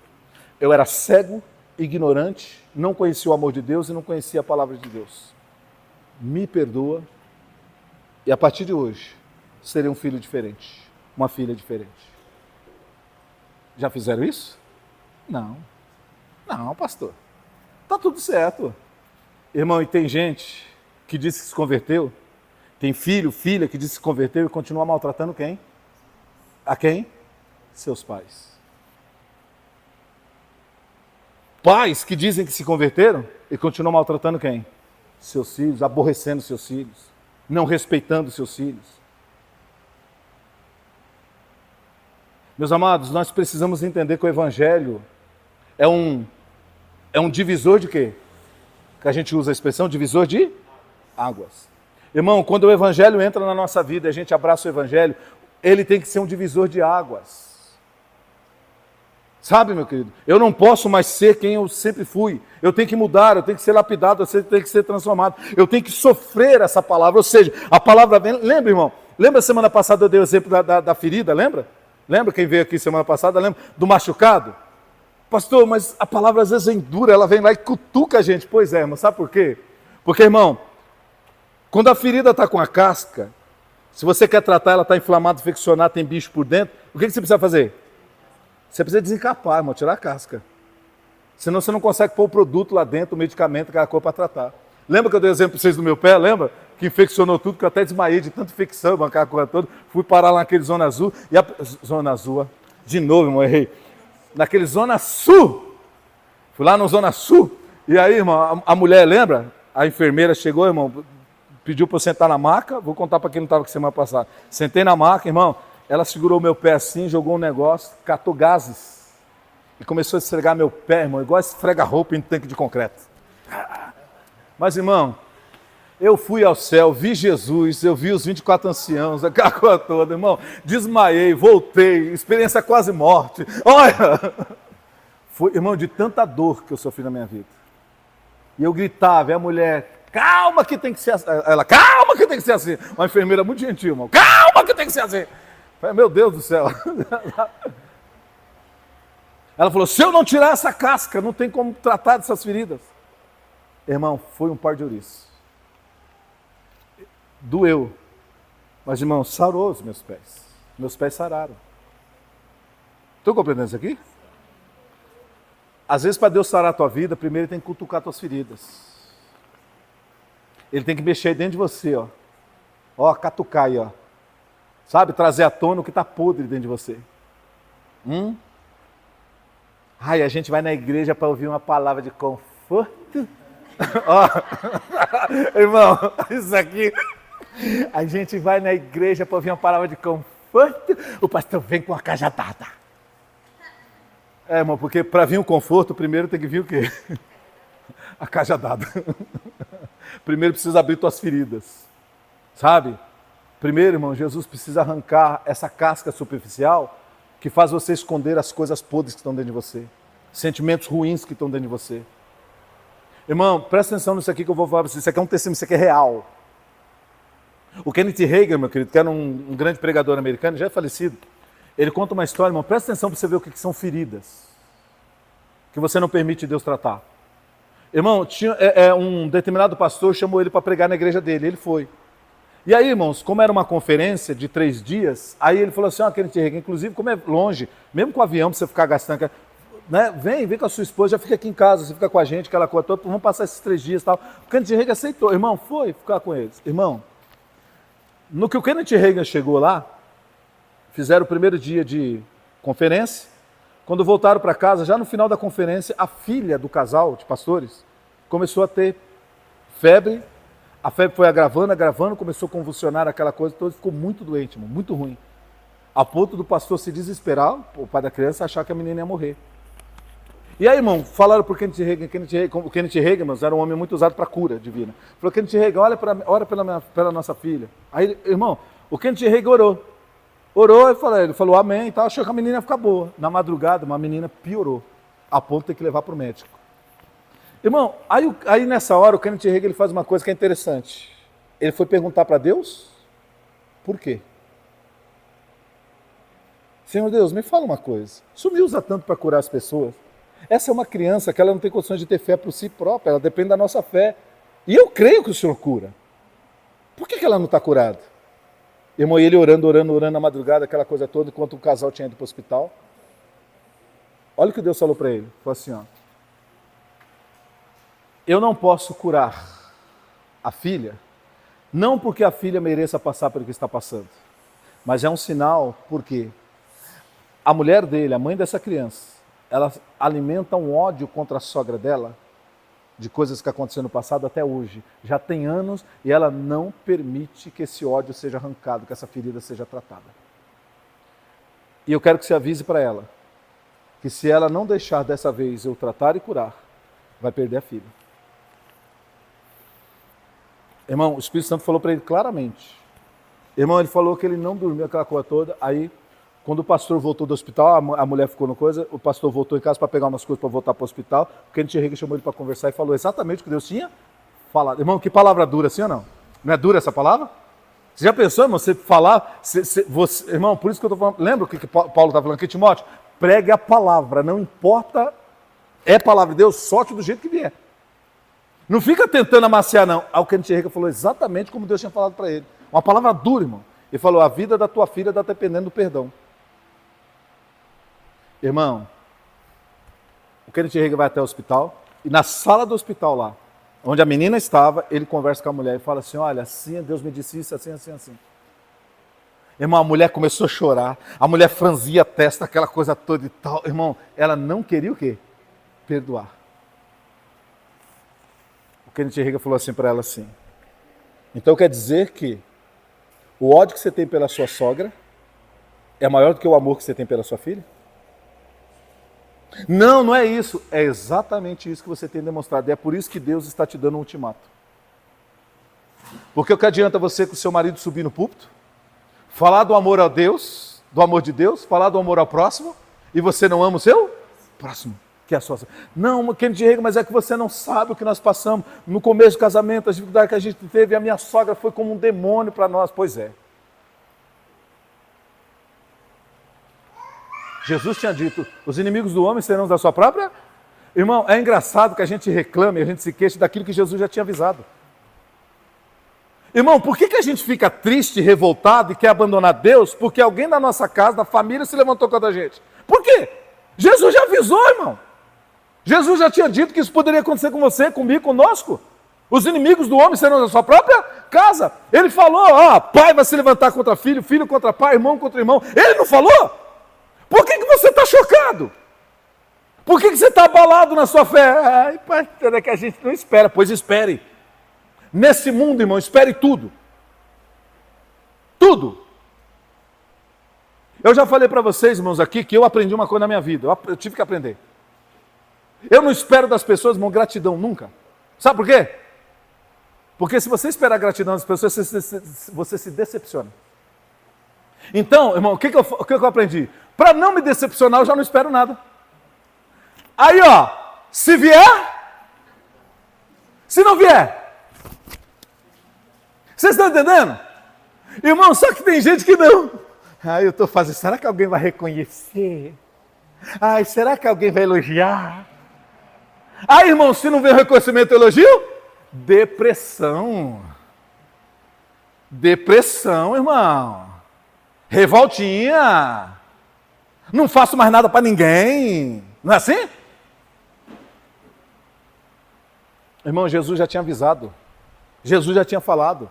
Eu era cego, ignorante, não conhecia o amor de Deus e não conhecia a palavra de Deus. Me perdoa e a partir de hoje, serei um filho diferente, uma filha diferente. Já fizeram isso? Não, pastor, está tudo certo. Irmão, e tem gente que disse que se converteu, tem filho, filha que disse que se converteu e continua maltratando quem? A quem? Seus pais. Pais que dizem que se converteram e continuam maltratando quem? Seus filhos, aborrecendo seus filhos, não respeitando seus filhos. Meus amados, nós precisamos entender que o Evangelho é um divisor de quê? Que a gente usa a expressão divisor de águas. Irmão, quando o Evangelho entra na nossa vida e a gente abraça o Evangelho, ele tem que ser um divisor de águas. Sabe, meu querido? Eu não posso mais ser quem eu sempre fui. Eu tenho que mudar, eu tenho que ser lapidado, eu tenho que ser transformado. Eu tenho que sofrer essa palavra. Ou seja, a palavra vem... Lembra, irmão? Lembra semana passada eu dei o exemplo da ferida, lembra? Lembra quem veio aqui semana passada? Lembra? Do machucado? Pastor, mas a palavra às vezes é dura, ela vem lá e cutuca a gente. Pois é, irmão, sabe por quê? Porque, irmão, quando a ferida está com a casca, se você quer tratar, ela está inflamada, infeccionada, tem bicho por dentro, o que você precisa fazer? Você precisa desencapar, irmão, tirar a casca. Senão você não consegue pôr o produto lá dentro, o medicamento, aquela coisa para tratar. Lembra que eu dei exemplo para vocês do meu pé, lembra? Que infeccionou tudo, que eu até desmaiei de tanta infecção, aquela coisa toda. Fui parar lá naquele Zona Azul, Zona Azul, ó. De novo, irmão, errei. Naquele Zona Sul. Fui lá no Zona Sul. E aí, irmão, a mulher, lembra? A enfermeira chegou, irmão, pediu para eu sentar na maca. Vou contar para quem não estava aqui semana passada. Sentei na maca, irmão. Ela segurou meu pé assim, jogou um negócio, catou gases. E começou a esfregar meu pé, irmão, igual esfrega roupa em tanque de concreto. Mas, irmão, eu fui ao céu, vi Jesus, eu vi os 24 anciãos, aquela coisa toda, irmão. Desmaiei, voltei, experiência quase morte. Olha! Foi, irmão, de tanta dor que eu sofri na minha vida. E eu gritava, e a mulher, calma que tem que ser assim. Ela, calma que tem que ser assim. Uma enfermeira muito gentil, irmão, calma que tem que ser assim. Meu Deus do céu. Ela falou, se eu não tirar essa casca, não tem como tratar dessas feridas. Irmão, foi um par de ouriços. Doeu. Mas, irmão, sarou os meus pés. Meus pés sararam. Estão compreendendo isso aqui? Às vezes, para Deus sarar a tua vida, primeiro Ele tem que cutucar tuas feridas. Ele tem que mexer dentro de você, ó. Ó, catucar aí, ó. Sabe, trazer à tona o que está podre dentro de você. Ai, a gente vai na igreja para ouvir uma palavra de conforto. Ó, irmão, isso aqui. A gente vai na igreja para ouvir uma palavra de conforto. O pastor vem com a cajadada. É, irmão, porque para vir o conforto, primeiro tem que vir o quê? A cajadada. Primeiro precisa abrir tuas feridas. Sabe? Primeiro, irmão, Jesus precisa arrancar essa casca superficial que faz você esconder as coisas podres que estão dentro de você. Sentimentos ruins que estão dentro de você. Irmão, presta atenção nisso aqui que eu vou falar para você. Isso aqui é um testemunho, isso aqui é real. O Kenneth Hagin, meu querido, que era um grande pregador americano, já é falecido, ele conta uma história, irmão, presta atenção para você ver o que são feridas, que você não permite Deus tratar. Irmão, tinha um determinado pastor chamou ele para pregar na igreja dele, ele foi. E aí, irmãos, como era uma conferência de 3 dias, aí ele falou assim, Kenneth Hagin, inclusive, como é longe, mesmo com o avião, pra você ficar gastando, né? Vem com a sua esposa, já fica aqui em casa, você fica com a gente, aquela coisa toda, vamos passar esses 3 dias e tal. O Kenneth Hagin aceitou, irmão, foi ficar com eles. Irmão, no que o Kenneth Hagin chegou lá, fizeram o primeiro dia de conferência, quando voltaram para casa, já no final da conferência, a filha do casal de pastores começou a ter febre, a febre foi agravando, começou a convulsionar aquela coisa toda, ficou muito doente, irmão, muito ruim. A ponto do pastor se desesperar, o pai da criança achar que a menina ia morrer. E aí, irmão, falaram para o Kenneth Hagin, o Kenneth Hagin, irmãos, era um homem muito usado para cura divina. Falou, Kenneth Hagin, ora pela nossa filha. Aí, irmão, o Kenneth Hagin orou e ele falou amém e tal, achou que a menina ia ficar boa. Na madrugada, uma menina piorou, a ponto de ter que levar para o médico. Irmão, aí nessa hora o Kenneth Hagin ele faz uma coisa que é interessante. Ele foi perguntar para Deus, por quê? Senhor Deus, me fala uma coisa, o Senhor me usa tanto para curar as pessoas? Essa é uma criança que ela não tem condições de ter fé por si própria, ela depende da nossa fé. E eu creio que o Senhor cura. Por que ela não está curada? Irmão, e ele orando na madrugada, aquela coisa toda, enquanto o casal tinha ido para o hospital. Olha o que Deus falou para ele. Falou assim, ó. Eu não posso curar a filha, não porque a filha mereça passar pelo que está passando, mas é um sinal porque a mulher dele, a mãe dessa criança, ela alimenta um ódio contra a sogra dela, de coisas que aconteceram no passado até hoje. Já tem anos e ela não permite que esse ódio seja arrancado, que essa ferida seja tratada. E eu quero que você avise para ela, que se ela não deixar dessa vez eu tratar e curar, vai perder a filha. Irmão, o Espírito Santo falou para ele claramente. Irmão, ele falou que ele não dormiu aquela coisa toda, aí quando o pastor voltou do hospital, a mulher ficou no coisa, o pastor voltou em casa para pegar umas coisas para voltar para o hospital, o Kenneth Hagin chamou ele para conversar e falou exatamente o que Deus tinha falado. Irmão, que palavra dura, assim ou não? Não é dura essa palavra? Você já pensou, irmão, você falar, irmão, por isso que eu estou falando, lembra o que Paulo está falando aqui, Timóteo? Pregue a palavra, não importa, é palavra de Deus, sorte do jeito que vier. Não fica tentando amaciar, não. Aí o Kenneth Hagin falou exatamente como Deus tinha falado para ele. Uma palavra dura, irmão. Ele falou, a vida da tua filha está dependendo do perdão. Irmão, o Kenneth Hagin vai até o hospital e na sala do hospital lá, onde a menina estava, ele conversa com a mulher e fala assim, olha, assim, Deus me disse isso, assim. Irmão, a mulher começou a chorar, a mulher franzia a testa, aquela coisa toda e tal. Irmão, ela não queria o quê? Perdoar. O Kenneth Hagin falou assim para ela assim, então quer dizer que o ódio que você tem pela sua sogra é maior do que o amor que você tem pela sua filha? Não, não é isso. É exatamente isso que você tem demonstrado. E é por isso que Deus está te dando um ultimato. Porque o que adianta você com o seu marido subir no púlpito, falar do amor a Deus, do amor de Deus, falar do amor ao próximo, e você não ama o seu próximo, que é a sua. Não, Kenneth Hagin, mas é que você não sabe o que nós passamos no começo do casamento, as dificuldades que a gente teve, e a minha sogra foi como um demônio para nós. Pois é. Jesus tinha dito, os inimigos do homem serão da sua própria? Irmão, é engraçado que a gente reclame, a gente se queixe daquilo que Jesus já tinha avisado. Irmão, por que a gente fica triste, revoltado e quer abandonar Deus? Porque alguém da nossa casa, da família, se levantou contra a gente. Por quê? Jesus já avisou, irmão. Jesus já tinha dito que isso poderia acontecer com você, comigo, conosco. Os inimigos do homem serão da sua própria casa. Ele falou, pai vai se levantar contra filho, filho contra pai, irmão contra irmão. Ele não falou? Por que você está chocado? Por que você está abalado na sua fé? Ai, pastor, é que a gente não espera. Pois espere. Nesse mundo, irmão, espere tudo. Tudo. Eu já falei para vocês, irmãos, aqui, que eu aprendi uma coisa na minha vida. Eu tive que aprender. Eu não espero das pessoas, irmão, gratidão, nunca. Sabe por quê? Porque se você esperar gratidão das pessoas, você se decepciona. Então, irmão, o que eu aprendi? Para não me decepcionar, eu já não espero nada. Aí, se vier, se não vier. Vocês estão entendendo? Irmão, só que tem gente que não. Eu estou fazendo, será que alguém vai reconhecer? Será que alguém vai elogiar? Irmão, se não vê o reconhecimento e elogio, depressão. Depressão, irmão. Revoltinha. Não faço mais nada para ninguém. Não é assim? Irmão, Jesus já tinha avisado. Jesus já tinha falado.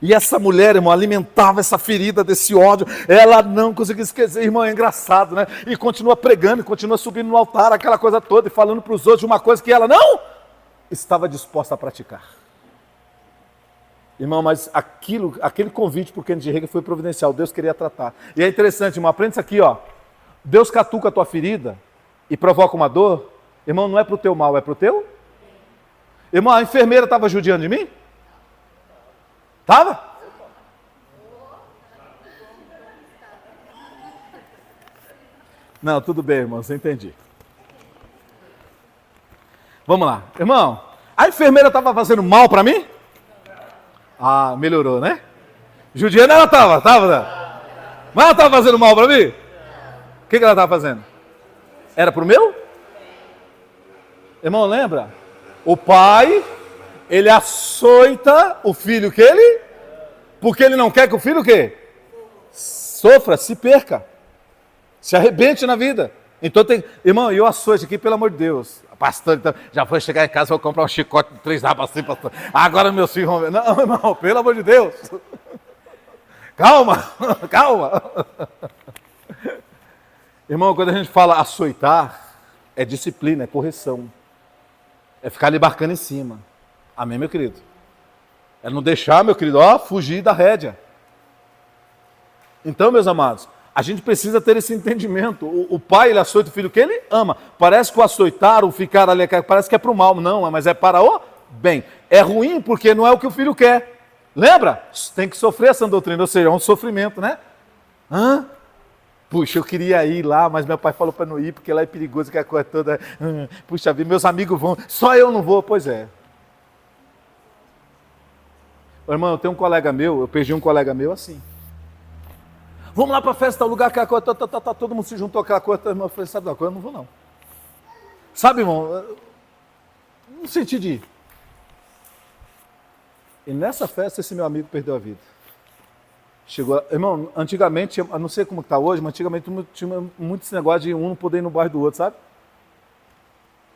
E essa mulher, irmão, alimentava essa ferida desse ódio. Ela não conseguia esquecer, irmão, é engraçado, né? E continua pregando, e continua subindo no altar, aquela coisa toda, e falando para os outros uma coisa que ela não estava disposta a praticar. Irmão, mas aquele convite para o Kennedy Hagin foi providencial, Deus queria tratar. E é interessante, irmão, aprende isso aqui, ó. Deus catuca a tua ferida e provoca uma dor, irmão, não é para o teu mal, é para o teu? Irmão, a enfermeira estava judiando de mim? Estava? Não, tudo bem, irmão, você entendi. Vamos lá. Irmão, a enfermeira estava fazendo mal para mim? Melhorou, né? Judiana ela estava. Mas ela estava fazendo mal para mim? O que ela estava fazendo? Era pro meu? Irmão, lembra? O pai, ele açoita o filho que ele... Porque ele não quer que o filho o quê? Sofra, se perca. Se arrebente na vida. Então tem... Irmão, eu açoite aqui, pelo amor de Deus. Pastor, então, já foi chegar em casa, vou comprar um chicote de 3 rabos assim, pastor. Agora meus filhos vão ver. Não, irmão, pelo amor de Deus. Calma. Irmão, quando a gente fala açoitar, é disciplina, é correção. É ficar ali barcando em cima. Amém, meu querido? É não deixar, meu querido, fugir da rédea. Então, meus amados, a gente precisa ter esse entendimento. O pai, ele açoita o filho que ele ama. Parece que o açoitar, o ficar ali, parece que é para o mal. Não, mas é para o bem. É ruim porque não é o que o filho quer. Lembra? Tem que sofrer essa doutrina, ou seja, é um sofrimento, né? Puxa, eu queria ir lá, mas meu pai falou para não ir, porque lá é perigoso, que a coisa toda... Puxa vida, meus amigos vão, só eu não vou. Pois é. Irmão, eu tenho um colega meu, eu perdi um colega meu assim. Vamos lá para a festa, tal lugar, aquela coisa, todo mundo se juntou, aquela coisa, irmão, eu falei, sabe uma coisa, eu não vou não. Sabe, irmão, não senti de ir. E nessa festa, esse meu amigo perdeu a vida. Chegou, irmão, antigamente, eu não sei como está hoje, mas antigamente tinha muito esse negócio de um não poder ir no bairro do outro, sabe?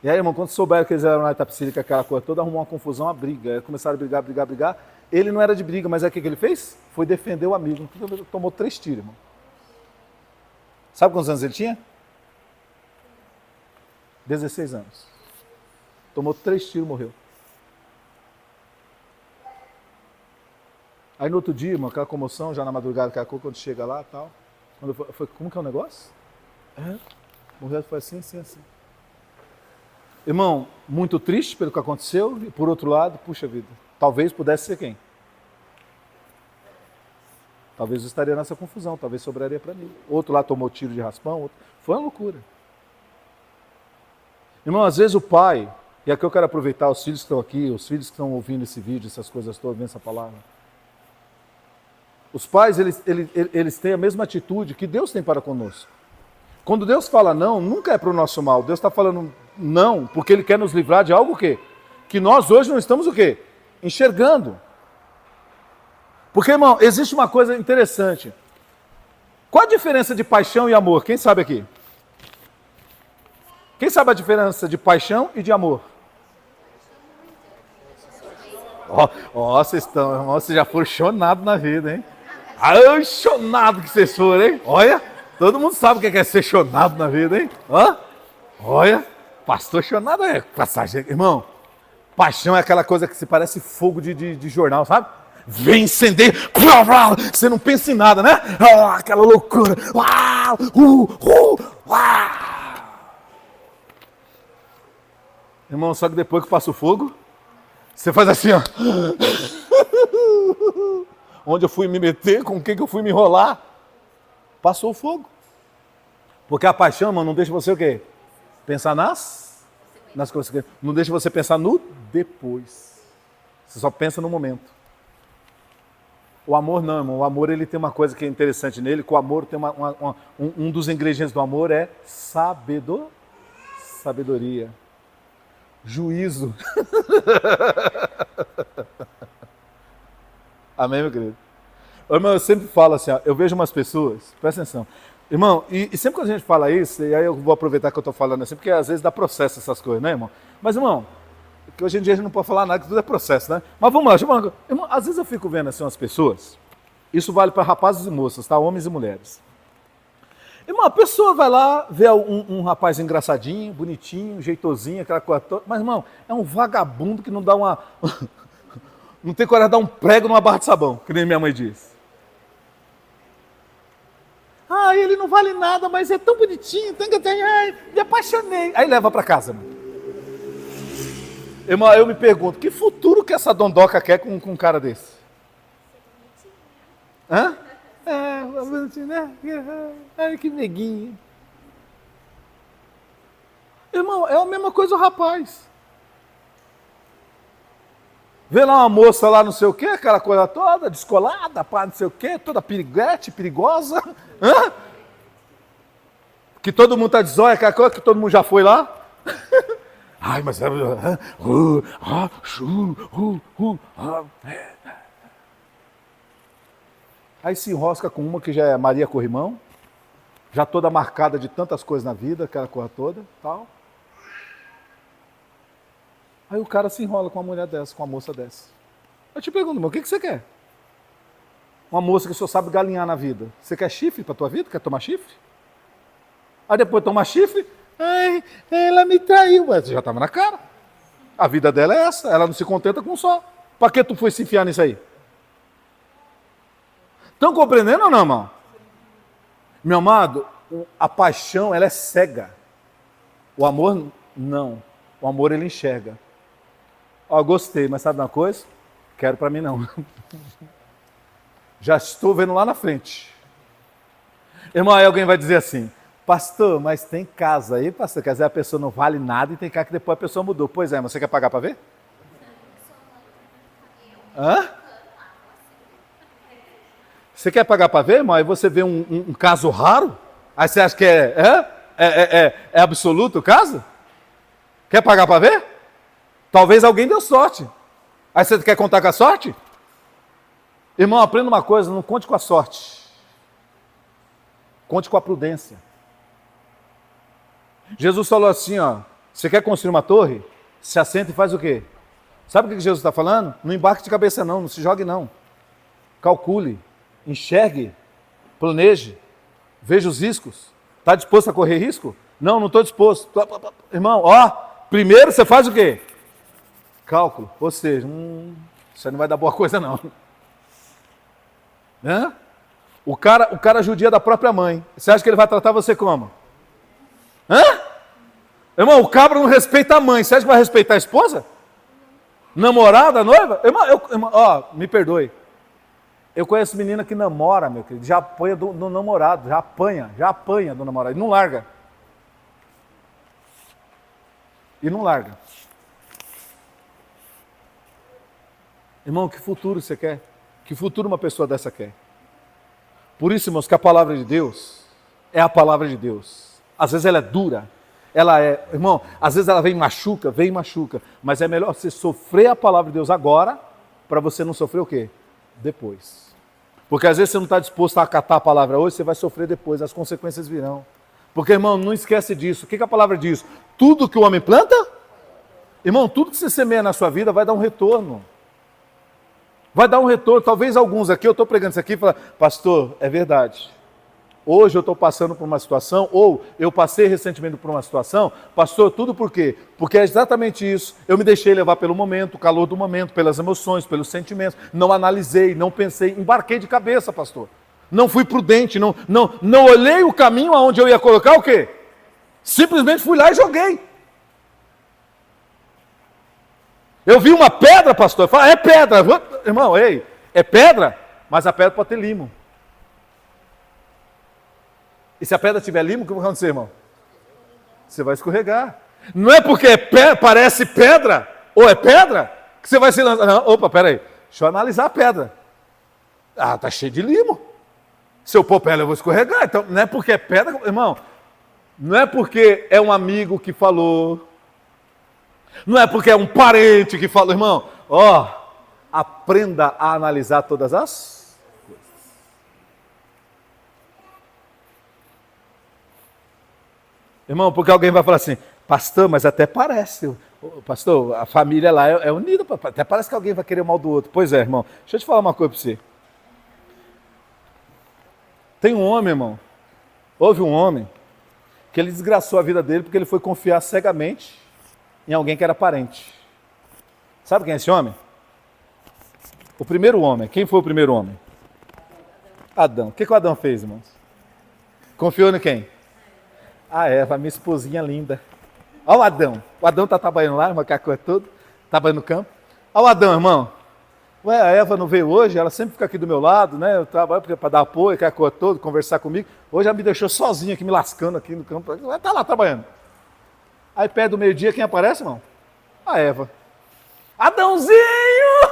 E aí, irmão, quando souberam que eles eram lá em Itapecerica, aquela coisa toda, arrumou uma confusão, uma briga. Aí começaram a brigar. Ele não era de briga, mas é o que ele fez? Foi defender o amigo. Tomou 3 tiros, irmão. Sabe quantos anos ele tinha? 16 anos. Tomou 3 tiros e morreu. Aí no outro dia, irmão, aquela comoção, já na madrugada, quando chega lá e tal. Como que é o negócio? Morreu, foi assim. Irmão, muito triste pelo que aconteceu, e por outro lado, puxa vida, talvez pudesse ser quem? Talvez eu estaria nessa confusão, talvez sobraria para mim. Outro lá tomou tiro de raspão, foi uma loucura. Irmão, às vezes o pai, e aqui eu quero aproveitar os filhos que estão aqui, os filhos que estão ouvindo esse vídeo, essas coisas todas, ouvindo essa palavra. Os pais, eles têm a mesma atitude que Deus tem para conosco. Quando Deus fala não, nunca é para o nosso mal. Deus está falando não, porque Ele quer nos livrar de algo o quê? Que nós hoje não estamos o quê? Enxergando. Porque, irmão, existe uma coisa interessante. Qual a diferença de paixão e amor? Quem sabe aqui? Quem sabe a diferença de paixão e de amor? Vocês já foram chonados na vida, hein? Chonado que vocês foram, hein? Olha, todo mundo sabe o que é ser chonado na vida, hein? Olha, pastor chonado é passagem. Irmão, paixão é aquela coisa que se parece fogo de jornal, sabe? Vem incender, você não pensa em nada, né? Aquela loucura. Irmão, só que depois que passa o fogo, você faz assim, ó. Onde eu fui me meter, com quem que eu fui me enrolar? Passou o fogo. Porque a paixão, mano, não deixa você o quê? Pensar nas coisas. Não deixa você pensar no depois. Você só pensa no momento. O amor não, irmão. O amor ele tem uma coisa que é interessante nele, que o amor tem um dos ingredientes do amor é sabedoria, juízo. Amém, meu querido? Irmão, eu sempre falo assim, ó, eu vejo umas pessoas, presta atenção. Irmão, e sempre quando a gente fala isso, e aí eu vou aproveitar que eu estou falando assim, porque às vezes dá processo essas coisas, né, irmão? Mas, irmão, que hoje em dia a gente não pode falar nada, que tudo é processo, né? Mas vamos lá, irmão, às vezes eu fico vendo assim umas pessoas, isso vale para rapazes e moças, tá? Homens e mulheres. Irmão, a pessoa vai lá, vê um rapaz engraçadinho, bonitinho, jeitosinho, aquela coisa toda, mas, irmão, é um vagabundo que não dá uma... não tem coragem de dar um prego numa barra de sabão, que nem minha mãe diz. Ah, ele não vale nada, mas é tão bonitinho, me apaixonei. Aí leva para casa, irmão. Irmão, eu me pergunto, que futuro que essa dondoca quer com um cara desse? Hã? Bonitinho, né? Ai, que neguinho. Irmão, é a mesma coisa o rapaz. Vê lá uma moça lá não sei o quê, aquela coisa toda, descolada, pá, não sei o quê, toda piriguete, perigosa. Hã? Que todo mundo tá de zóia, aquela coisa que todo mundo já foi lá. Ai, mas... Aí se enrosca com uma que já é Maria Corrimão, já toda marcada de tantas coisas na vida, aquela coisa toda, tal. Aí o cara se enrola com uma mulher dessa, com uma moça dessa. Eu te pergunto, irmão, o que você quer? Uma moça que só sabe galinhar na vida. Você quer chifre pra tua vida? Quer tomar chifre? Aí depois de tomar chifre, ai, ela me traiu. Mas já estava na cara. A vida dela é essa, ela não se contenta com só. Para que tu foi se enfiar nisso aí? Estão compreendendo ou não, irmão? Meu amado, a paixão, ela é cega. O amor, não. O amor, ele enxerga. Ó, gostei, mas sabe uma coisa? Quero para mim não. Já estou vendo lá na frente. Irmão, aí alguém vai dizer assim, pastor, mas tem caso aí, pastor, quer dizer, a pessoa não vale nada e tem cara que depois a pessoa mudou. Pois é, mas você quer pagar para ver? Hã? Você quer pagar para ver, irmão? Aí você vê um caso raro? Aí você acha que é absoluto o caso? Quer pagar para ver? Talvez alguém deu sorte. Aí você quer contar com a sorte? Irmão, aprenda uma coisa, não conte com a sorte. Conte com a prudência. Jesus falou assim, ó, você quer construir uma torre? Se assenta e faz o quê? Sabe o que Jesus está falando? Não embarque de cabeça não se jogue não. Calcule, enxergue, planeje, veja os riscos. Está disposto a correr risco? Não, não estou disposto. Irmão, ó, primeiro você faz o quê? Cálculo. Ou seja, isso aí não vai dar boa coisa não. Hã? O cara judia da própria mãe. Você acha que ele vai tratar você como? Hã? Irmão, o cabra não respeita a mãe. Você acha que vai respeitar a esposa? Namorada, noiva? Irmão, ó, me perdoe. Eu conheço menina que namora, meu querido, já apanha do namorado, já apanha do namorado, e não larga. E não larga. Irmão, que futuro você quer? Que futuro uma pessoa dessa quer? Por isso, irmãos, que a palavra de Deus é a palavra de Deus. Às vezes ela é dura, irmão, às vezes ela vem e machuca, mas é melhor você sofrer a palavra de Deus agora, para você não sofrer o quê? Depois. Porque às vezes você não está disposto a acatar a palavra hoje, você vai sofrer depois, as consequências virão. Porque, irmão, não esquece disso. O que a palavra diz? Tudo que o homem planta, irmão, tudo que você semeia na sua vida vai dar um retorno. Vai dar um retorno. Talvez alguns aqui, eu estou pregando isso aqui e falar, pastor, é verdade. Hoje eu estou passando por uma situação, ou eu passei recentemente por uma situação, pastor, tudo por quê? Porque é exatamente isso. Eu me deixei levar pelo momento, o calor do momento, pelas emoções, pelos sentimentos. Não analisei, não pensei, embarquei de cabeça, pastor. Não fui prudente, não olhei o caminho aonde eu ia colocar o quê? Simplesmente fui lá e joguei. Eu vi uma pedra, pastor, eu falei, é pedra. Irmão, ei, é pedra, mas a pedra pode ter limo. E se a pedra tiver limo, o que vai acontecer, irmão? Você vai escorregar. Não é porque parece pedra, ou é pedra, que você vai se lançar. Não, opa, peraí, deixa eu analisar a pedra. Ah, tá cheio de limo. Se eu pôr pedra, eu vou escorregar. Então, não é porque é pedra, irmão. Não é porque é um amigo que falou. Não é porque é um parente que falou, irmão. Ó, aprenda a analisar todas as coisas. Irmão, porque alguém vai falar assim, pastor, mas até parece. Pastor, a família lá é unida, até parece que alguém vai querer o mal do outro. Pois é, irmão. Deixa eu te falar uma coisa para você. Tem um homem, irmão. Houve um homem que ele desgraçou a vida dele porque ele foi confiar cegamente em alguém que era parente. Sabe quem é esse homem? O primeiro homem. Quem foi o primeiro homem? Adão. O que o Adão fez, irmãos? Confiou em quem? A Eva, minha esposinha linda. Olha o Adão. O Adão está trabalhando lá, o macaco é todo, trabalhando no campo. Olha o Adão, irmão. Ué, a Eva não veio hoje, ela sempre fica aqui do meu lado, né? Eu trabalho para dar apoio, aquela coisa toda, conversar comigo. Hoje ela me deixou sozinha aqui, me lascando aqui no campo. Ela está lá trabalhando. Aí perto do meio-dia, quem aparece, irmão? A Eva. Adãozinho!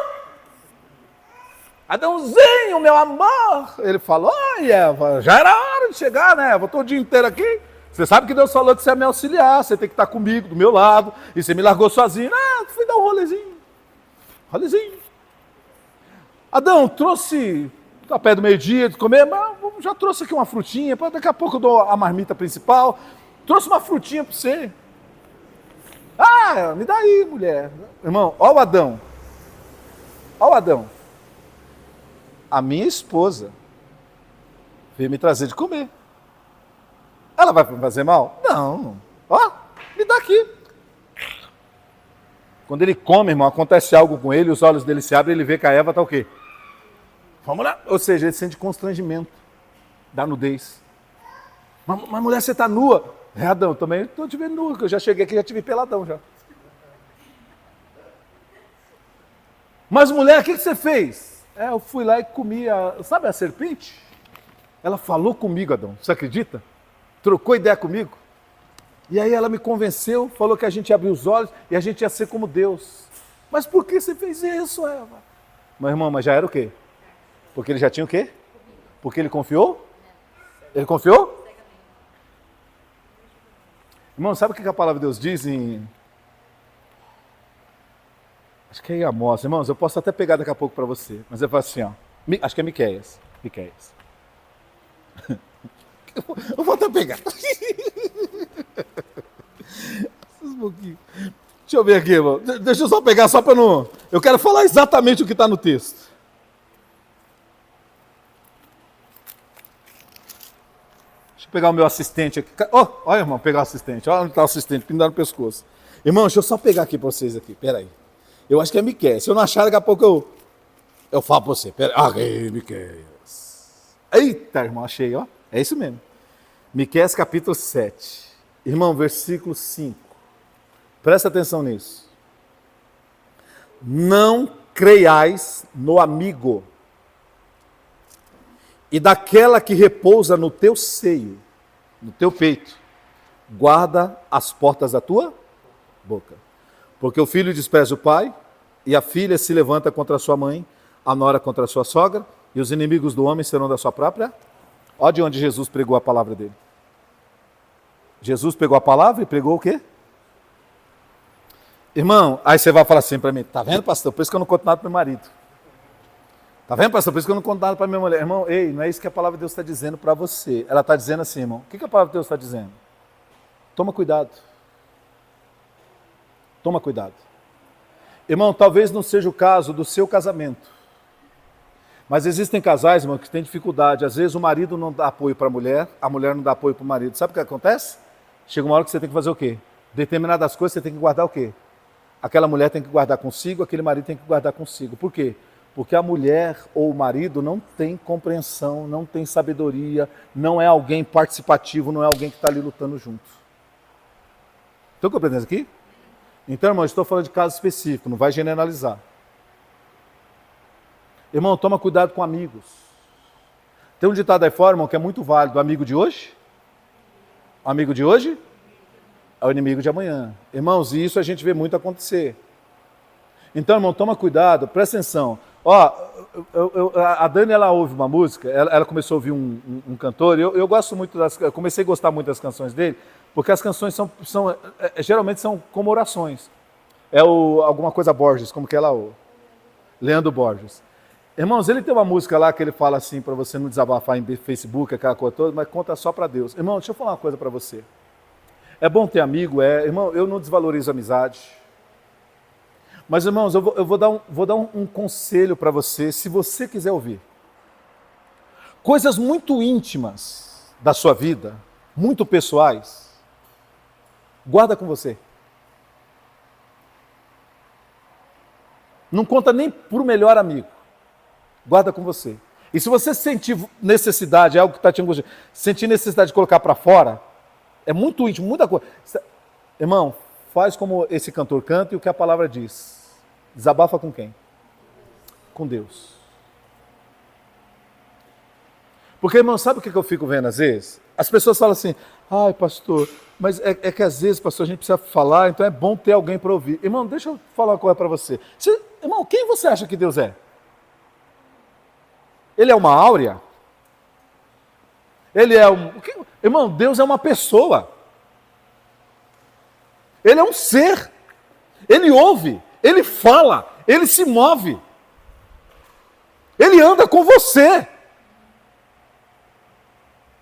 Adãozinho, meu amor! Ele falou, ai, Eva, já era hora de chegar, né, Eva? Estou o dia inteiro aqui. Você sabe que Deus falou que você é me auxiliar, você tem que estar comigo, do meu lado, e você me largou sozinho. Ah, fui dar um rolezinho. Rolezinho. Adão, trouxe, a pé do meio-dia de comer, mas já trouxe aqui uma frutinha, daqui a pouco eu dou a marmita principal. Trouxe uma frutinha para você. Ah, me dá aí, mulher. Irmão, ó o Adão. Ó o Adão. A minha esposa veio me trazer de comer. Ela vai me fazer mal? Não. Ó, me dá aqui. Quando ele come, irmão, acontece algo com ele, os olhos dele se abrem, ele vê que a Eva está o quê? Vamos lá. Ou seja, ele sente constrangimento da nudez. Mas mulher, você está nua? É, Adão, também estou te vendo nua, que eu já cheguei aqui e já te vi peladão já. Mas mulher, o que você fez? Eu fui lá e comi sabe a serpente? Ela falou comigo, Adão, você acredita? Trocou ideia comigo. E aí ela me convenceu, falou que a gente ia abrir os olhos e a gente ia ser como Deus. Mas por que você fez isso, Eva? Meu irmão, mas já era o quê? Porque ele já tinha o quê? Porque ele confiou? Ele confiou? Irmão, sabe o que a palavra de Deus diz em... Acho que é em Amós. Irmãos, eu posso até pegar daqui a pouco para você. Mas eu falo assim, ó. Acho que é Miqueias. Miqueias. Eu vou até pegar. Deixa eu ver aqui, irmão. Deixa eu só pegar, só para não... Eu quero falar exatamente o que está no texto. Deixa eu pegar o meu assistente aqui. Olha, irmão, pegar o assistente. Olha onde está o assistente, pendurado no pescoço. Irmão, deixa eu só pegar aqui para vocês aqui. Pera aí. Eu acho que é Miqueias. Se eu não achar, daqui a pouco eu falo para você. Pera aí. Miqueias. Eita, irmão, achei, ó. É isso mesmo. Miqueias capítulo 7. Irmão, versículo 5. Presta atenção nisso. Não creiais no amigo e daquela que repousa no teu seio, no teu peito. Guarda as portas da tua boca. Porque o filho despreza o pai e a filha se levanta contra a sua mãe, a nora contra a sua sogra, e os inimigos do homem serão da sua própria. Olha de onde Jesus pregou a palavra dele. Jesus pegou a palavra e pregou o quê? Irmão, aí você vai falar assim para mim, tá vendo, pastor? Por isso que eu não conto nada para meu marido. Tá vendo, pastor? Por isso que eu não conto nada para minha mulher. Irmão, ei, não é isso que a palavra de Deus está dizendo para você. Ela está dizendo assim, irmão. O que a palavra de Deus está dizendo? Toma cuidado. Toma cuidado. Irmão, talvez não seja o caso do seu casamento. Mas existem casais, irmão, que têm dificuldade. Às vezes o marido não dá apoio para a mulher não dá apoio para o marido. Sabe o que acontece? Chega uma hora que você tem que fazer o quê? Determinadas coisas você tem que guardar o quê? Aquela mulher tem que guardar consigo, aquele marido tem que guardar consigo. Por quê? Porque a mulher ou o marido não tem compreensão, não tem sabedoria, não é alguém participativo, não é alguém que está ali lutando junto. Estão compreendendo isso aqui? Então, irmão, estou falando de caso específico, não vai generalizar. Irmão, toma cuidado com amigos. Tem um ditado aí fora, irmão, que é muito válido. O amigo de hoje? O amigo de hoje é o inimigo de amanhã. Irmãos, e isso a gente vê muito acontecer. Então, irmão, toma cuidado, presta atenção. Ó, a Dani, ela ouve uma música, ela começou a ouvir um cantor, e eu gosto muito eu comecei a gostar muito das canções dele, porque as canções geralmente são como orações. Alguma coisa Borges, como que é lá, o Leandro Borges. Irmãos, ele tem uma música lá que ele fala assim, para você não desabafar em Facebook, aquela coisa toda, mas conta só para Deus. Irmão, deixa eu falar uma coisa para você. É bom ter amigo, irmão, eu não desvalorizo a amizade. Mas, irmãos, eu vou dar um conselho para você, se você quiser ouvir. Coisas muito íntimas da sua vida, muito pessoais, guarda com você. Não conta nem para o melhor amigo. Guarda com você. E se você sentir necessidade, é algo que está te angustiando, sentir necessidade de colocar para fora, é muito íntimo, muita coisa. Irmão, faz como esse cantor canta e o que a palavra diz. Desabafa com quem? Com Deus. Porque, irmão, sabe o que eu fico vendo às vezes? As pessoas falam assim, ai pastor, mas é que às vezes, pastor, a gente precisa falar, então é bom ter alguém para ouvir. Irmão, deixa eu falar uma coisa para você. Irmão, quem você acha que Deus é? Ele é uma áurea? Ele é Irmão, Deus é uma pessoa. Ele é um ser. Ele ouve, ele fala, ele se move. Ele anda com você.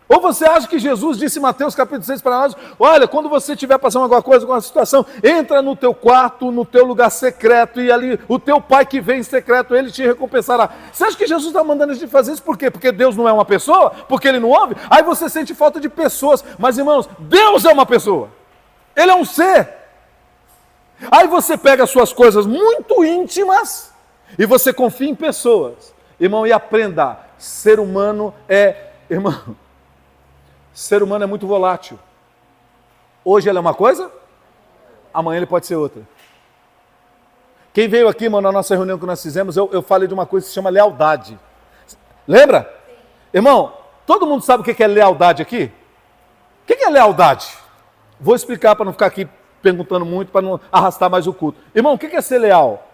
Ou você acha que Jesus disse em Mateus capítulo 6 para nós, olha, quando você estiver passando alguma coisa, alguma situação, entra no teu quarto, no teu lugar secreto, e ali o teu pai que vem em secreto, ele te recompensará. Você acha que Jesus está mandando a gente fazer isso por quê? Porque Deus não é uma pessoa? Porque ele não ouve? Aí você sente falta de pessoas. Mas, irmãos, Deus é uma pessoa. Ele é um ser. Aí você pega as suas coisas muito íntimas e você confia em pessoas. Irmão, e aprenda, ser humano é muito volátil. Hoje ele é uma coisa, amanhã ele pode ser outra. Quem veio aqui, irmão, na nossa reunião que nós fizemos, eu falei de uma coisa que se chama lealdade. Lembra? Sim. Irmão, todo mundo sabe o que é lealdade aqui? O que é lealdade? Vou explicar para não ficar aqui perguntando muito, para não arrastar mais o culto. Irmão, o que é ser leal?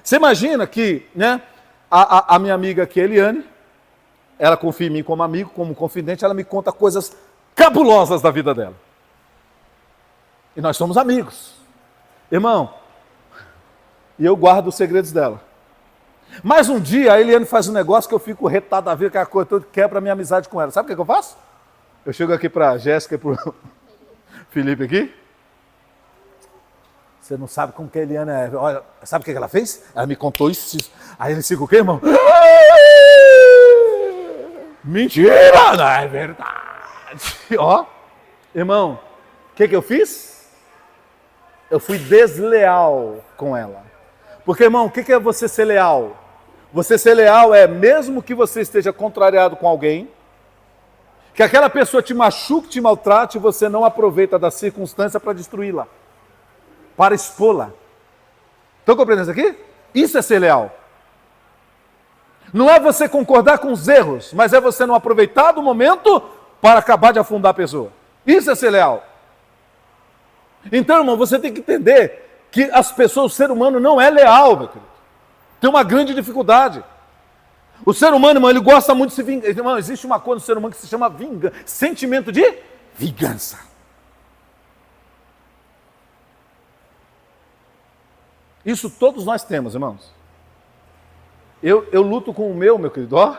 Você imagina que, né, a minha amiga aqui, Eliane, ela confia em mim como amigo, como confidente, ela me conta coisas cabulosas da vida dela. E nós somos amigos. Irmão, e eu guardo os segredos dela. Mas um dia a Eliane faz um negócio que eu fico retado a ver, aquela coisa toda, quebra a minha amizade com ela. Sabe o que eu faço? Eu chego aqui para a Jéssica e para o Felipe aqui. Você não sabe como que a Eliane é. Olha, sabe o que ela fez? Ela me contou isso. Aí eles ficam o quê, irmão? Mentira, não é verdade. Ó, irmão, o que eu fiz? Eu fui desleal com ela. Porque, irmão, o que é você ser leal? Você ser leal é, mesmo que você esteja contrariado com alguém, que aquela pessoa te machuque, te maltrate, você não aproveita da circunstância para destruí-la, para expô-la. Estão compreendendo isso aqui? Isso é ser leal. Não é você concordar com os erros, mas é você não aproveitar do momento para acabar de afundar a pessoa. Isso é ser leal. Então, irmão, você tem que entender que as pessoas, o ser humano não é leal, meu querido. Tem uma grande dificuldade. O ser humano, irmão, ele gosta muito de se vingar. Irmão, existe uma coisa no ser humano que se chama vingança, sentimento de vingança. Isso todos nós temos, irmãos. Eu luto com o meu querido, ó.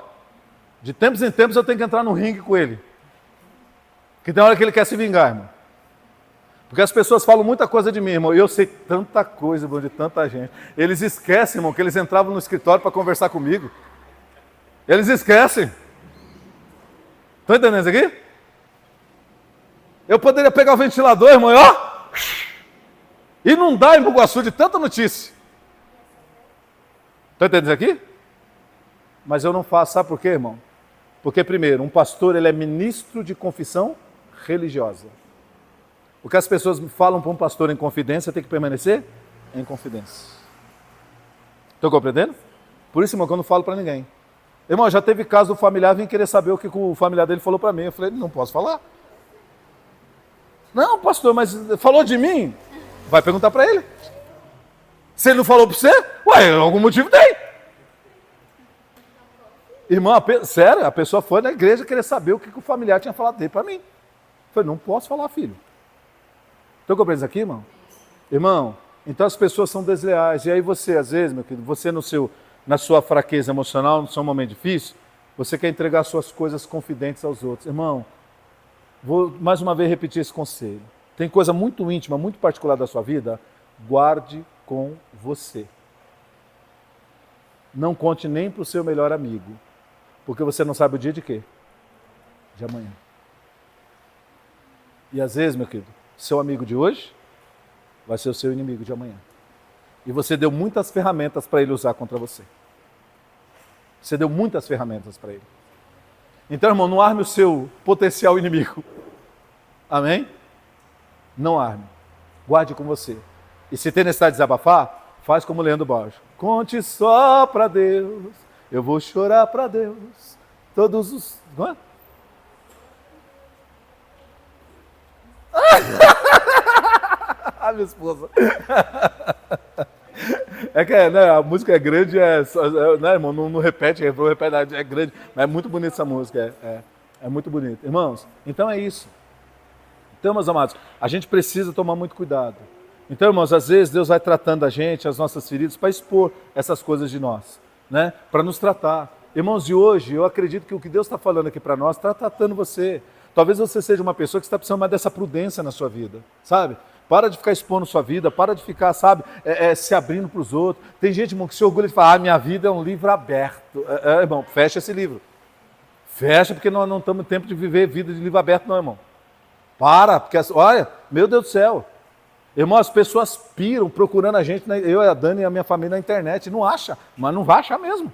De tempos em tempos eu tenho que entrar no ringue com ele. Que tem hora que ele quer se vingar, irmão. Porque as pessoas falam muita coisa de mim, irmão. E eu sei tanta coisa, irmão, de tanta gente. Eles esquecem, irmão, que eles entravam no escritório para conversar comigo. Eles esquecem. Estão entendendo isso aqui? Eu poderia pegar o ventilador, irmão, e ó. Inundar em Bugaçu de tanta notícia. Estão entendendo isso aqui? Mas eu não faço, sabe por quê, irmão? Porque, primeiro, um pastor, ele é ministro de confissão religiosa. O que as pessoas falam para um pastor em confidência tem que permanecer em confidência. Estão compreendendo? Por isso, irmão, que eu não falo para ninguém. Irmão, já teve caso do familiar vir querer saber o que o familiar dele falou para mim. Eu falei, não posso falar. Não, pastor, mas falou de mim? Vai perguntar para ele. Se ele não falou para você, ué, algum motivo tem. Irmão, sério, a pessoa foi na igreja querer saber o que o familiar tinha falado dele para mim. Eu falei, não posso falar, filho. Estão compreendendo isso aqui, irmão? Irmão, então as pessoas são desleais. E aí você, às vezes, meu querido, você na sua fraqueza emocional, no seu momento difícil, você quer entregar suas coisas confidentes aos outros. Irmão, vou mais uma vez repetir esse conselho. Tem coisa muito íntima, muito particular da sua vida, guarde com você. Não conte nem para o seu melhor amigo, porque você não sabe o dia de quê? De amanhã. E às vezes, meu querido, seu amigo de hoje vai ser o seu inimigo de amanhã. E você deu muitas ferramentas para ele usar contra você. Você deu muitas ferramentas para ele. Então, irmão, não arme o seu potencial inimigo. Amém? Não arme. Guarde com você. E se tem necessidade de desabafar, faz como Leandro Borges. Conte só para Deus, eu vou chorar para Deus. Todos os... Não é? Minha esposa. É que né, a música é grande, né, irmão? Não repete, é grande, mas é muito bonita essa música. É muito bonita. Irmãos, então é isso. Então, meus amados, a gente precisa tomar muito cuidado. Então, irmãos, às vezes Deus vai tratando a gente, as nossas feridas, para expor essas coisas de nós, né? Para nos tratar. Irmãos, e hoje eu acredito que o que Deus está falando aqui para nós está tratando você. Talvez você seja uma pessoa que está precisando mais dessa prudência na sua vida, sabe? Para de ficar expondo sua vida, para de ficar, sabe, se abrindo para os outros. Tem gente, irmão, que se orgulha de falar, minha vida é um livro aberto. Irmão, fecha esse livro. Fecha, porque nós não estamos no tempo de viver vida de livro aberto, não, irmão. Para, porque, olha, meu Deus do céu. Irmão, as pessoas piram procurando a gente, eu, a Dani e a minha família na internet. Não acha, mas não vai achar mesmo.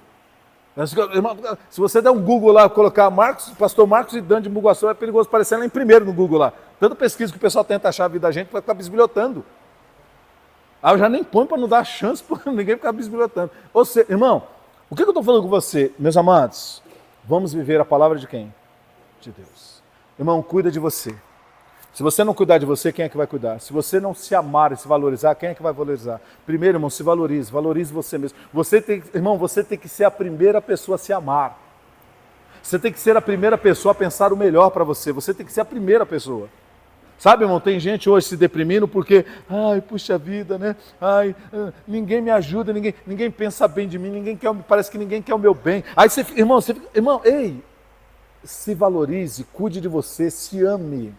Irmão, se você der um Google lá, colocar pastor Marcos e Dani de Muguaçu, é perigoso aparecer lá em primeiro no Google lá. Tanta pesquisa que o pessoal tenta achar a vida da gente, vai ficar bisbilhotando. Aí eu já nem ponho para não dar chance para ninguém ficar bisbilhotando. Ou seja, irmão, o que eu estou falando com você? Meus amados, vamos viver a palavra de quem? De Deus. Irmão, cuida de você. Se você não cuidar de você, quem é que vai cuidar? Se você não se amar e se valorizar, quem é que vai valorizar? Primeiro, irmão, se valorize você mesmo. Irmão, você tem que ser a primeira pessoa a se amar. Você tem que ser a primeira pessoa a pensar o melhor para você. Você tem que ser a primeira pessoa. Sabe, irmão, tem gente hoje se deprimindo porque, ai, puxa vida, né? Ai, ninguém me ajuda, ninguém pensa bem de mim, parece que ninguém quer o meu bem. Aí você, irmão, ei, se valorize, cuide de você, se ame.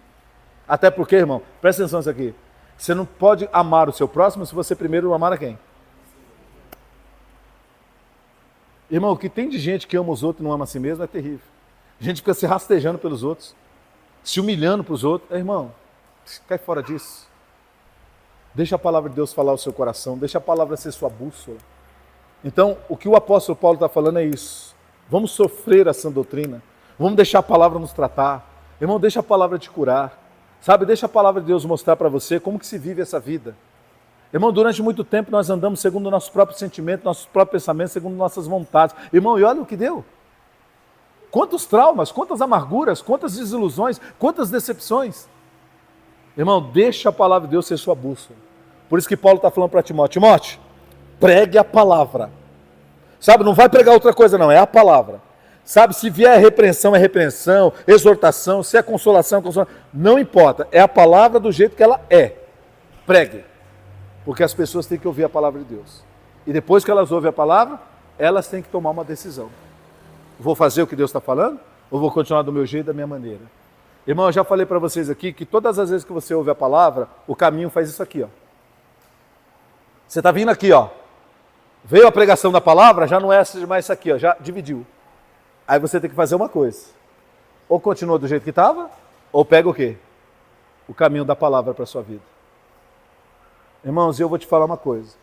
Até porque, irmão, presta atenção nisso aqui. Você não pode amar o seu próximo se você primeiro amar a quem? Irmão, o que tem de gente que ama os outros e não ama a si mesmo é terrível. A gente fica se rastejando pelos outros, se humilhando para os outros. Irmão, cai fora disso. Deixa a palavra de Deus falar o seu coração, deixa a palavra ser sua bússola. Então, o que o apóstolo Paulo está falando é isso. Vamos sofrer essa doutrina, vamos deixar a palavra nos tratar. Irmão, deixa a palavra te curar. Sabe, deixa a palavra de Deus mostrar para você como que se vive essa vida. Irmão, durante muito tempo nós andamos segundo o nosso próprio sentimento, nossos próprios pensamentos, segundo nossas vontades. Irmão, e olha o que deu. Quantos traumas, quantas amarguras, quantas desilusões, quantas decepções. Irmão, deixa a palavra de Deus ser sua bússola. Por isso que Paulo está falando para Timóteo, Timóteo, pregue a palavra. Sabe, não vai pregar outra coisa não, é a palavra. Sabe, se vier repreensão, é repreensão, exortação, se é consolação, é consolação. Não importa, é a palavra do jeito que ela é. Pregue. Porque as pessoas têm que ouvir a palavra de Deus. E depois que elas ouvem a palavra, elas têm que tomar uma decisão. Vou fazer o que Deus está falando? Ou vou continuar do meu jeito, da minha maneira? Irmão, eu já falei para vocês aqui que todas as vezes que você ouve a palavra, o caminho faz isso aqui, ó. Você está vindo aqui, ó. Veio a pregação da palavra, já não é mais isso aqui, ó. Já dividiu. Aí você tem que fazer uma coisa. Ou continua do jeito que estava, ou pega o quê? O caminho da palavra para a sua vida. Irmãos, eu vou te falar uma coisa.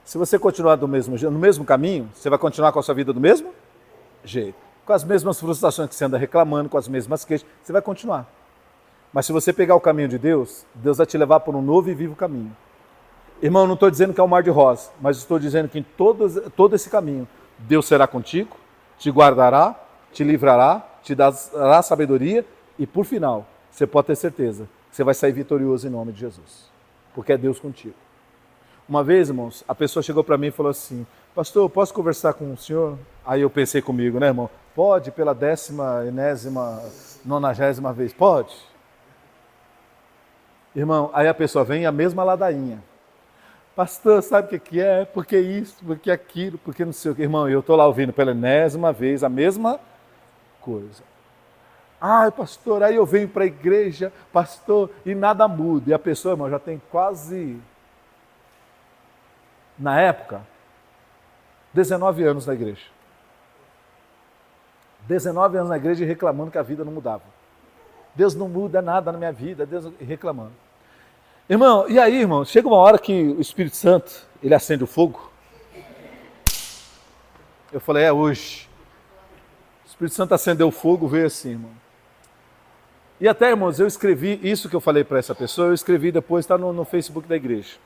Se você continuar no mesmo caminho, você vai continuar com a sua vida do mesmo jeito. Com as mesmas frustrações que você anda reclamando, com as mesmas queixas, você vai continuar. Mas se você pegar o caminho de Deus, Deus vai te levar por um novo e vivo caminho. Irmão, não estou dizendo que é um mar de rosa, mas estou dizendo que em todo esse caminho, Deus será contigo, te guardará, te livrará, te dará sabedoria e, por final, você pode ter certeza que você vai sair vitorioso em nome de Jesus, porque é Deus contigo. Uma vez, irmãos, a pessoa chegou para mim e falou assim, pastor, posso conversar com o senhor? Aí eu pensei comigo, né, irmão? Pode, pela 10ª, 90ª vez, pode? Irmão, aí a pessoa vem a mesma ladainha. Pastor, sabe o que é? Porque isso, porque aquilo, porque não sei o que. Irmão, eu estou lá ouvindo pela 10ª vez a mesma coisa. Ai, pastor, aí eu venho para a igreja, pastor, e nada muda. E a pessoa, irmão, já tem quase, na época, 19 anos na igreja. 19 anos na igreja e reclamando que a vida não mudava. Deus não muda nada na minha vida, Deus reclamando. Irmão, e aí, irmão, chega uma hora que o Espírito Santo, ele acende o fogo. Eu falei, é hoje. O Espírito Santo acendeu o fogo, veio assim, irmão. E até, irmãos, eu escrevi isso que eu falei para essa pessoa, eu escrevi depois, está no Facebook da igreja.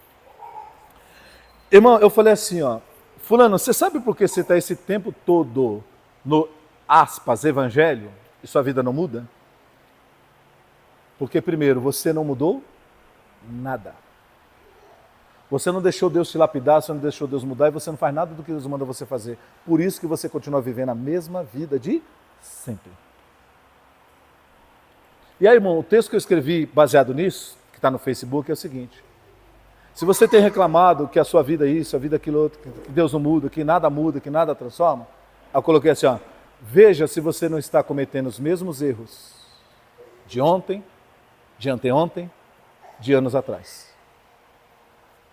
Irmão, eu falei assim, ó, fulano, você sabe por que você está esse tempo todo no, aspas, evangelho, e sua vida não muda? Porque primeiro, você não mudou nada. Você não deixou Deus te lapidar, você não deixou Deus mudar, e você não faz nada do que Deus manda você fazer. Por isso que você continua vivendo a mesma vida de sempre. E aí, irmão, o texto que eu escrevi baseado nisso, que está no Facebook, é o seguinte. Se você tem reclamado que a sua vida é isso, a vida é aquilo outro, que Deus não muda, que nada muda, que nada transforma, eu coloquei assim, ó, veja se você não está cometendo os mesmos erros de ontem, de anteontem, de anos atrás.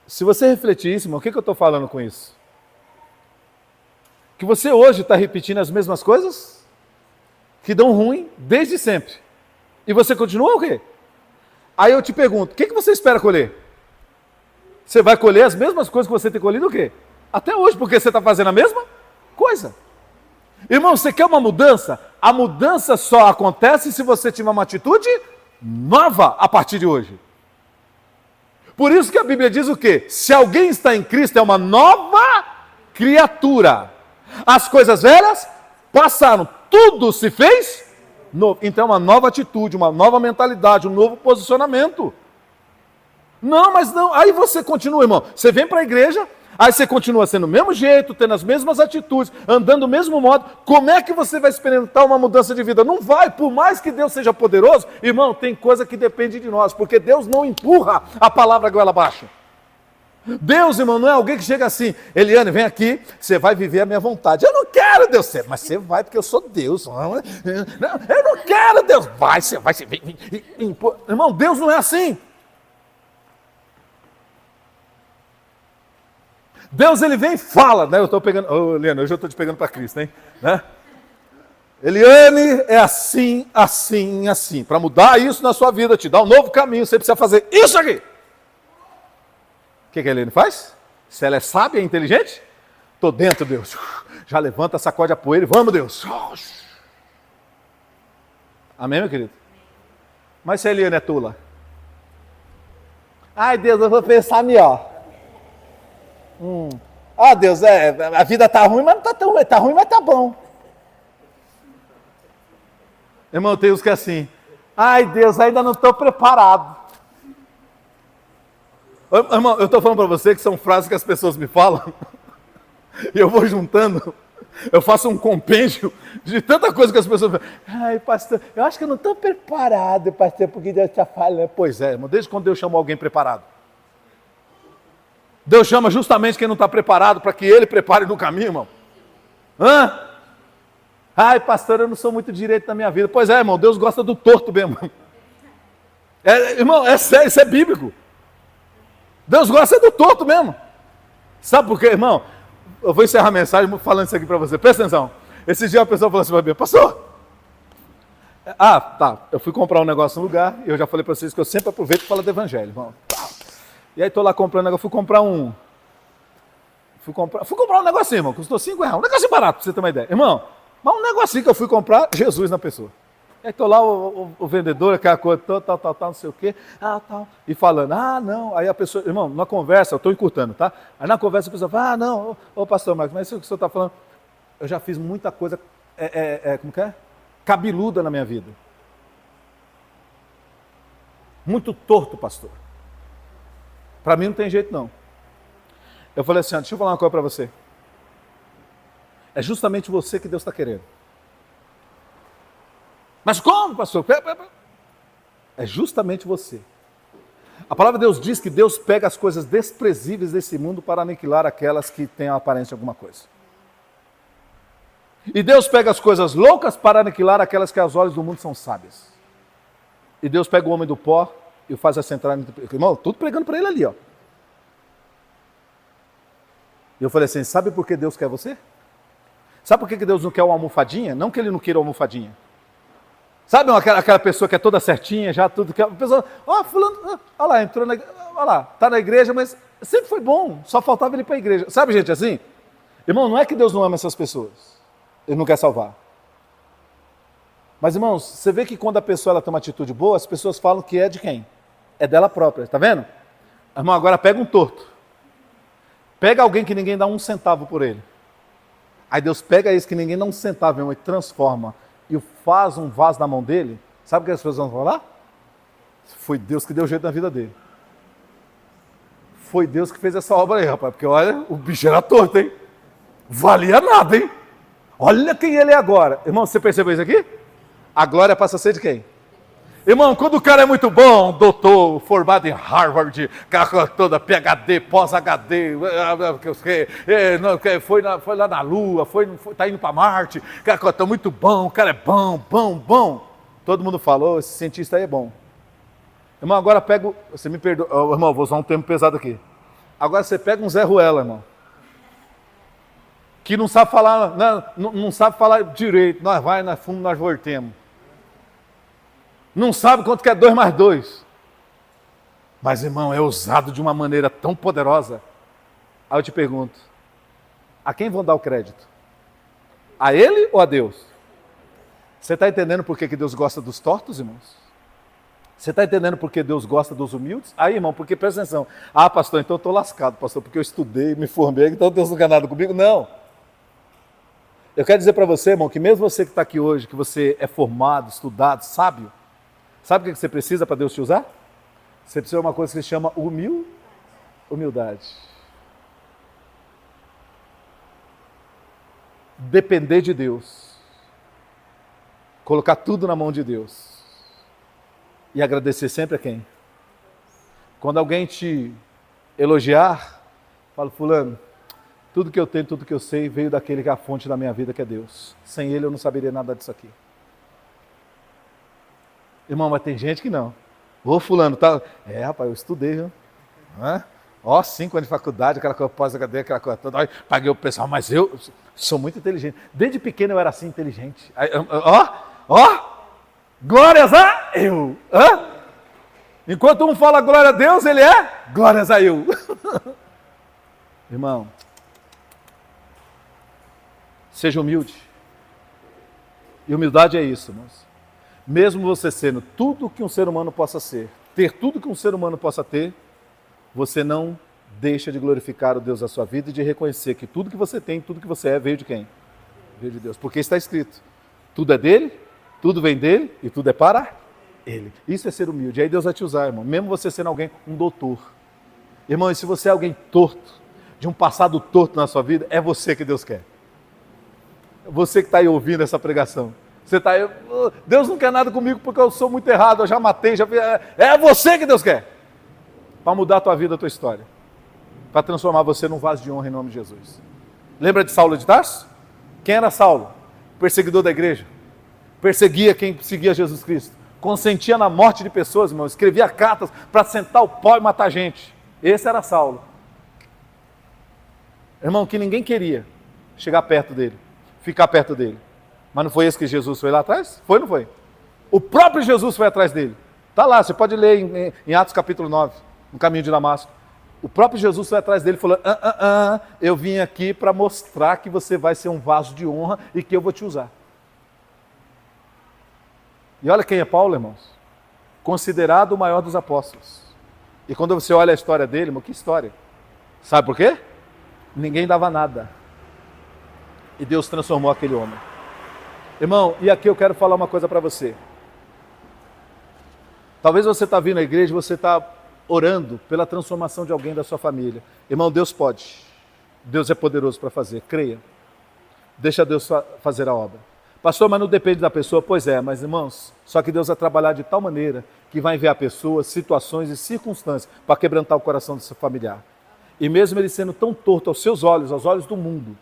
Se você refletir isso, irmão, o que eu estou falando com isso? Que você hoje está repetindo as mesmas coisas que dão ruim desde sempre. E você continua o quê? Aí eu te pergunto, o que você espera colher? Você vai colher as mesmas coisas que você tem colhido o quê? Até hoje, porque você está fazendo a mesma coisa. Irmão, você quer uma mudança? A mudança só acontece se você tiver uma atitude nova a partir de hoje. Por isso que a Bíblia diz o quê? Se alguém está em Cristo, é uma nova criatura. As coisas velhas passaram, tudo se fez novo. Então, uma nova atitude, uma nova mentalidade, um novo posicionamento. Não, mas não. Aí você continua, irmão. Você vem para a igreja, aí você continua sendo do mesmo jeito, tendo as mesmas atitudes, andando do mesmo modo. Como é que você vai experimentar uma mudança de vida? Não vai, por mais que Deus seja poderoso. Irmão, tem coisa que depende de nós, porque Deus não empurra a palavra goela abaixo. Deus, irmão, não é alguém que chega assim, Eliane, vem aqui, você vai viver a minha vontade. Eu não quero, Deus, mas você vai porque eu sou Deus. Não, eu não quero, Deus, vai, você vai. Vem. Irmão, Deus não é assim. Deus, ele vem e fala, né? Eu estou pegando, Eliane, hoje eu estou te pegando para Cristo, hein? Né? Eliane, é assim, assim, assim. Para mudar isso na sua vida, te dar um novo caminho, você precisa fazer isso aqui. O que a Eliane faz? Se ela é sábia e inteligente, estou dentro, Deus. Já levanta, sacode a poeira e vamos, Deus. Amém, meu querido? Mas se a Eliane é tula? Ai, Deus, eu vou pensar melhor. Ah, Deus, a vida tá ruim, mas não tá tão ruim. Tá ruim, mas tá bom. Irmão, tem uns que é assim. Ai, Deus, ainda não estou preparado. Irmão, eu estou falando para você que são frases que as pessoas me falam. E eu vou juntando. Eu faço um compêndio de tanta coisa que as pessoas falam. Ai, pastor, eu acho que eu não estou preparado, pastor, porque Deus está falando. Pois é, irmão, desde quando Deus chamou alguém preparado? Deus chama justamente quem não está preparado para que ele prepare no caminho, irmão. Ai, pastor, eu não sou muito direito na minha vida. Pois é, irmão, Deus gosta do torto mesmo. Irmão, é sério, isso é bíblico. Deus gosta do torto mesmo. Sabe por quê, irmão? Eu vou encerrar a mensagem falando isso aqui para você. Presta atenção. Esse dia uma pessoa falou assim para mim, pastor, tá, eu fui comprar um negócio no lugar, e eu já falei para vocês que eu sempre aproveito e falo do evangelho, irmão. E aí estou lá comprando, eu fui comprar um negocinho, irmão, custou R$5, um negocinho barato, para você ter uma ideia. Irmão, mas um negocinho que eu fui comprar, Jesus na pessoa. E aí estou lá, o vendedor, aquela coisa, tal, não sei o quê, tal, e falando, não, aí a pessoa, irmão, na conversa, eu estou encurtando, tá? Aí na conversa a pessoa fala, não, ô pastor Marcos, mas isso que o senhor está falando, eu já fiz muita coisa, como que é? Cabeluda na minha vida. Muito torto, pastor. Para mim não tem jeito não. Eu falei assim, deixa eu falar uma coisa para você. É justamente você que Deus está querendo. Mas como, pastor? É justamente você. A palavra de Deus diz que Deus pega as coisas desprezíveis desse mundo para aniquilar aquelas que têm a aparência de alguma coisa. E Deus pega as coisas loucas para aniquilar aquelas que aos olhos do mundo são sábias. E Deus pega o homem do pó e o faz assentar. Irmão, tudo pregando para ele ali, ó. E eu falei assim, sabe por que Deus quer você? Sabe por que Deus não quer uma almofadinha? Não que ele não queira uma almofadinha. Sabe aquela pessoa que é toda certinha, já tudo que a pessoa, fulano, olha lá, entrou na igreja, olha lá, tá na igreja, mas sempre foi bom, só faltava ele ir para a igreja. Sabe, gente, assim? Irmão, não é que Deus não ama essas pessoas. Ele não quer salvar. Mas, irmãos, você vê que quando a pessoa ela tem uma atitude boa, as pessoas falam que é de quem? É dela própria, tá vendo? Irmão, agora pega um torto. Pega alguém que ninguém dá um centavo por ele. Aí Deus pega esse que ninguém dá um centavo, irmão, e transforma. E faz um vaso na mão dele. Sabe o que as pessoas vão falar? Foi Deus que deu jeito na vida dele. Foi Deus que fez essa obra aí, rapaz. Porque olha, o bicho era torto, hein? Valia nada, hein? Olha quem ele é agora. Irmão, você percebeu isso aqui? A glória passa a ser de quem? Irmão, quando o cara é muito bom, doutor, formado em Harvard, toda PhD, pós-HD, foi lá na Lua, tá indo para Marte, cara, tá muito bom, o cara é bom. Todo mundo falou, esse cientista aí é bom. Irmão, agora pega, você me perdoa, irmão, vou usar um termo pesado aqui. Agora você pega um Zé Ruela, irmão, que não sabe falar, não sabe falar direito, nós fomos, nós voltemos. Não sabe quanto que é 2 mais 2. Mas, irmão, é usado de uma maneira tão poderosa. Aí eu te pergunto, a quem vão dar o crédito? A ele ou a Deus? Você está entendendo por que Deus gosta dos tortos, irmãos? Você está entendendo por que Deus gosta dos humildes? Aí, irmão, porque presta atenção. Ah, pastor, então eu estou lascado, pastor, porque eu estudei, me formei, então Deus não quer nada comigo. Não. Eu quero dizer para você, irmão, que mesmo você que está aqui hoje, que você é formado, estudado, sábio, sabe o que você precisa para Deus te usar? Você precisa de uma coisa que se chama humildade. Depender de Deus. Colocar tudo na mão de Deus. E agradecer sempre a quem? Quando alguém te elogiar, fala, fulano, tudo que eu tenho, tudo que eu sei, veio daquele que é a fonte da minha vida, que é Deus. Sem ele eu não saberia nada disso aqui. Irmão, mas tem gente que não. Ô fulano, tá... rapaz, eu estudei, viu? 5 anos de faculdade, aquela coisa pós-HD, aquela coisa toda. Paguei o pessoal, mas eu sou muito inteligente. Desde pequeno eu era assim, inteligente. Glórias a eu. Enquanto um fala glória a Deus, ele é glórias a eu. Irmão, seja humilde. E humildade é isso, irmãos. Mesmo você sendo tudo que um ser humano possa ser, ter tudo que um ser humano possa ter, você não deixa de glorificar o Deus da sua vida e de reconhecer que tudo que você tem, tudo que você é, veio de quem? Veio de Deus. Porque está escrito, tudo é dele, tudo vem dele e tudo é para ele. Isso é ser humilde. E aí Deus vai te usar, irmão. Mesmo você sendo alguém, um doutor. Irmão, e se você é alguém torto, de um passado torto na sua vida, é você que Deus quer. Você que está aí ouvindo essa pregação. Você está aí, Deus não quer nada comigo porque eu sou muito errado, eu já matei, é você que Deus quer. Para mudar a tua vida, a tua história. Para transformar você num vaso de honra em nome de Jesus. Lembra de Saulo de Tarso? Quem era Saulo? Perseguidor da igreja. Perseguia quem seguia Jesus Cristo. Consentia na morte de pessoas, irmão. Escrevia cartas para sentar o pau e matar gente. Esse era Saulo. Irmão, que ninguém queria chegar perto dele, ficar perto dele. Mas não foi esse que Jesus foi lá atrás? Foi ou não foi? O próprio Jesus foi atrás dele. Está lá, você pode ler em Atos capítulo 9, no caminho de Damasco. O próprio Jesus foi atrás dele e falou, eu vim aqui para mostrar que você vai ser um vaso de honra e que eu vou te usar. E olha quem é Paulo, irmãos. Considerado o maior dos apóstolos. E quando você olha a história dele, irmão, que história. Sabe por quê? Ninguém dava nada. E Deus transformou aquele homem. Irmão, e aqui eu quero falar uma coisa para você. Talvez você está vindo à igreja e você está orando pela transformação de alguém da sua família. Irmão, Deus pode. Deus é poderoso para fazer, creia. Deixa Deus fazer a obra. Pastor, mas não depende da pessoa. Pois é, mas irmãos, só que Deus vai trabalhar de tal maneira que vai enviar pessoas, situações e circunstâncias para quebrantar o coração do seu familiar. E mesmo ele sendo tão torto aos seus olhos, aos olhos do mundo,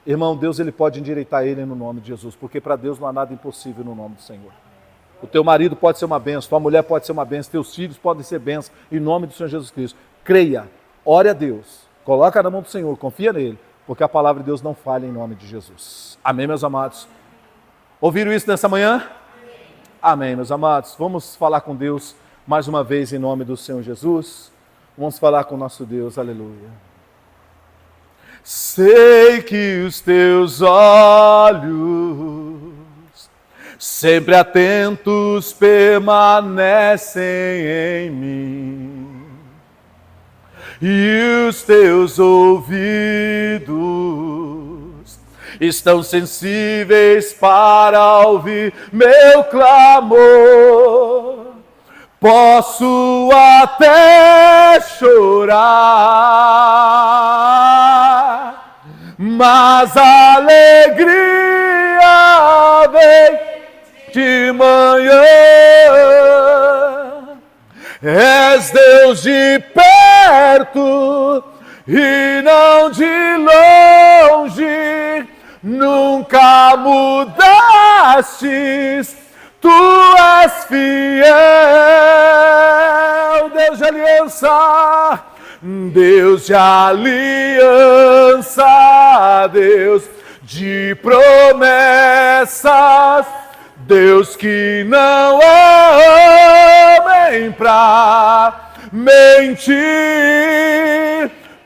irmão, Deus ele pode endireitar ele no nome de Jesus, porque para Deus não há nada impossível no nome do Senhor. O teu marido pode ser uma bênção, tua mulher pode ser uma bênção, teus filhos podem ser bênçãos, em nome do Senhor Jesus Cristo. Creia, ore a Deus, coloca na mão do Senhor, confia nele, porque a palavra de Deus não falha em nome de Jesus. Amém, meus amados? Ouviram isso nessa manhã? Amém, meus amados. Vamos falar com Deus mais uma vez em nome do Senhor Jesus. Vamos falar com o nosso Deus, aleluia. Sei que os teus olhos, sempre atentos, permanecem em mim, e os teus ouvidos estão sensíveis para ouvir meu clamor. Posso até chorar, mas a alegria vem de manhã. És Deus de perto e não de longe, nunca mudastes, tu és fiel, Deus de aliança, Deus de aliança, Deus de promessas, Deus que não é homem pra mentir,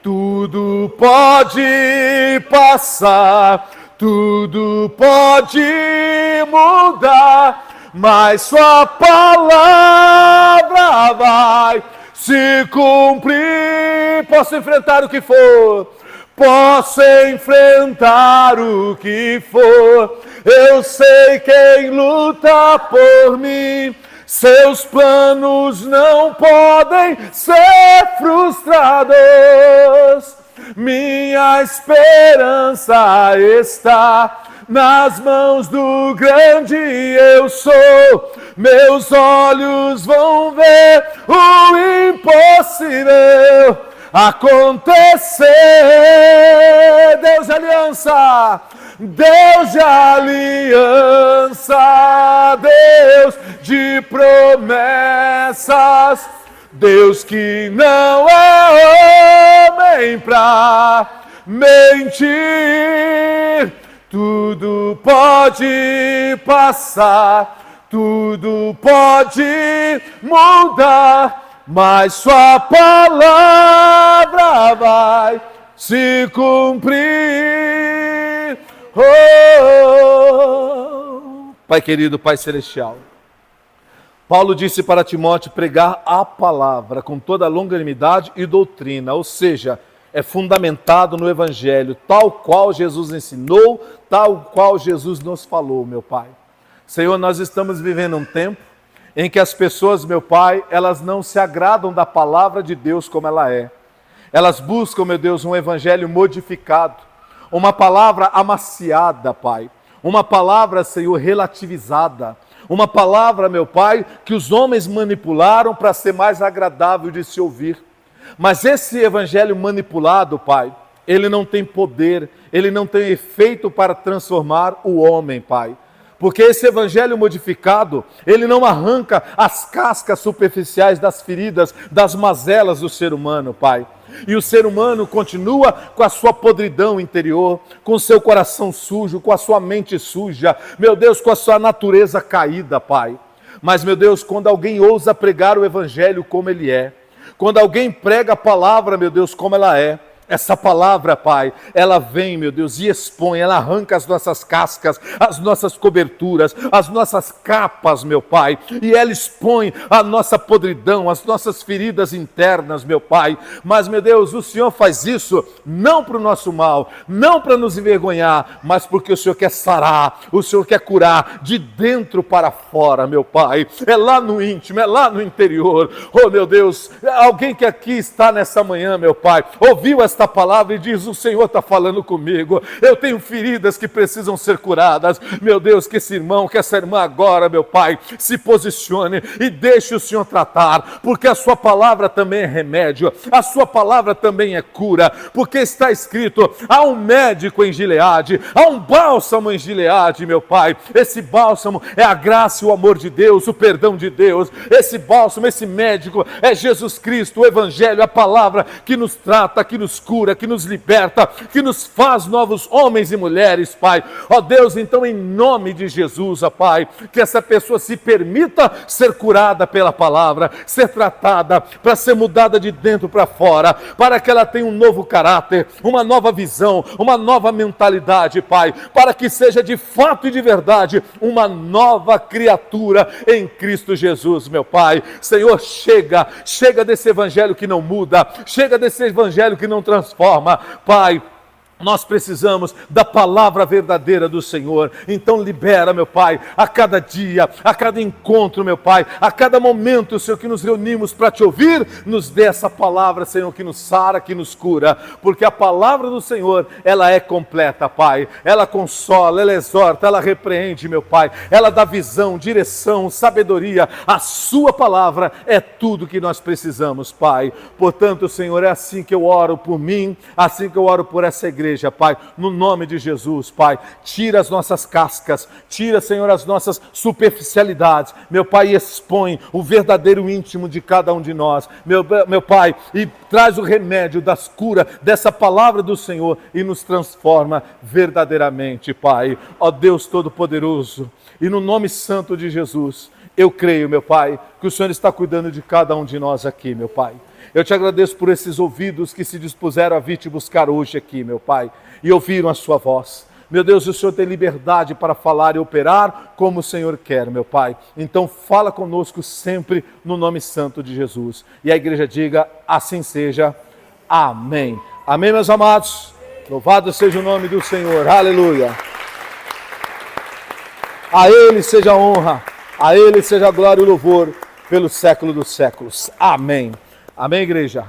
tudo pode passar, tudo pode mudar, mas sua palavra vai se cumprir. Posso enfrentar o que for, posso enfrentar o que for, eu sei quem luta por mim, seus planos não podem ser frustrados. Minha esperança está nas mãos do grande eu sou. Meus olhos vão ver o impossível acontecer. Deus de aliança, Deus de aliança, Deus de promessas, Deus que não é homem pra mentir, tudo pode passar, tudo pode mudar, mas sua palavra vai se cumprir. Oh, Pai querido, Pai celestial, Paulo disse para Timóteo pregar a palavra com toda longanimidade e doutrina, ou seja, é fundamentado no Evangelho, tal qual Jesus ensinou, tal qual Jesus nos falou, meu Pai. Senhor, nós estamos vivendo um tempo em que as pessoas, meu Pai, elas não se agradam da palavra de Deus como ela é. Elas buscam, meu Deus, um Evangelho modificado, uma palavra amaciada, Pai, uma palavra, Senhor, relativizada, uma palavra, meu Pai, que os homens manipularam para ser mais agradável de se ouvir. Mas esse evangelho manipulado, Pai, ele não tem poder, ele não tem efeito para transformar o homem, Pai. Porque esse evangelho modificado, ele não arranca as cascas superficiais das feridas, das mazelas do ser humano, Pai. E o ser humano continua com a sua podridão interior, com o seu coração sujo, com a sua mente suja, meu Deus, com a sua natureza caída, Pai. Mas, meu Deus, quando alguém ousa pregar o evangelho como ele é, quando alguém prega a palavra, meu Deus, como ela é, essa palavra, Pai, ela vem, meu Deus, e expõe, ela arranca as nossas cascas, as nossas coberturas, as nossas capas, meu Pai, e ela expõe a nossa podridão, as nossas feridas internas, meu Pai. Mas, meu Deus, o Senhor faz isso não para o nosso mal, não para nos envergonhar, mas porque o Senhor quer sarar, o Senhor quer curar de dentro para fora, meu Pai. É lá no íntimo, é lá no interior. Oh, meu Deus, alguém que aqui está nessa manhã, meu Pai, ouviu esta esta palavra e diz: o Senhor está falando comigo, eu tenho feridas que precisam ser curadas. Meu Deus, que esse irmão, que essa irmã agora, meu Pai, se posicione e deixe o Senhor tratar, porque a sua palavra também é remédio, a sua palavra também é cura, porque está escrito: há um médico em Gileade, há um bálsamo em Gileade, meu Pai. Esse bálsamo é a graça e o amor de Deus, o perdão de Deus. Esse bálsamo, esse médico é Jesus Cristo, o Evangelho, a palavra que nos trata, que nos cura, que nos liberta, que nos faz novos homens e mulheres, Pai. Ó Deus, então em nome de Jesus, ó Pai, que essa pessoa se permita ser curada pela palavra, ser tratada, para ser mudada de dentro para fora, para que ela tenha um novo caráter, uma nova visão, uma nova mentalidade, Pai, para que seja de fato e de verdade uma nova criatura em Cristo Jesus, meu Pai. Senhor, chega desse evangelho que não muda, chega desse evangelho que não transforma, Pai. Nós precisamos da palavra verdadeira do Senhor. Então libera, meu Pai, a cada dia, a cada encontro, meu Pai, a cada momento, Senhor, que nos reunimos para te ouvir, nos dê essa palavra, Senhor, que nos sara, que nos cura, porque a palavra do Senhor, ela é completa, Pai. Ela consola, ela exorta, ela repreende, meu Pai. Ela dá visão, direção, sabedoria. A sua palavra é tudo que nós precisamos, Pai. Portanto, Senhor, é assim que eu oro por mim, assim que eu oro por essa igreja, Pai, no nome de Jesus, Pai. Tira as nossas cascas, tira, Senhor, as nossas superficialidades, meu Pai, e expõe o verdadeiro íntimo de cada um de nós, meu Pai, e traz o remédio das curas dessa palavra do Senhor e nos transforma verdadeiramente, Pai. Ó Deus Todo-Poderoso, e no nome santo de Jesus, eu creio, meu Pai, que o Senhor está cuidando de cada um de nós aqui, meu Pai. Eu te agradeço por esses ouvidos que se dispuseram a vir te buscar hoje aqui, meu Pai, e ouviram a sua voz. Meu Deus, o Senhor tem liberdade para falar e operar como o Senhor quer, meu Pai. Então fala conosco sempre no nome santo de Jesus. E a igreja diga: assim seja. Amém. Amém, meus amados. Louvado seja o nome do Senhor. Aleluia. A Ele seja a honra, a Ele seja a glória e o louvor pelo século dos séculos. Amém. Amém, igreja?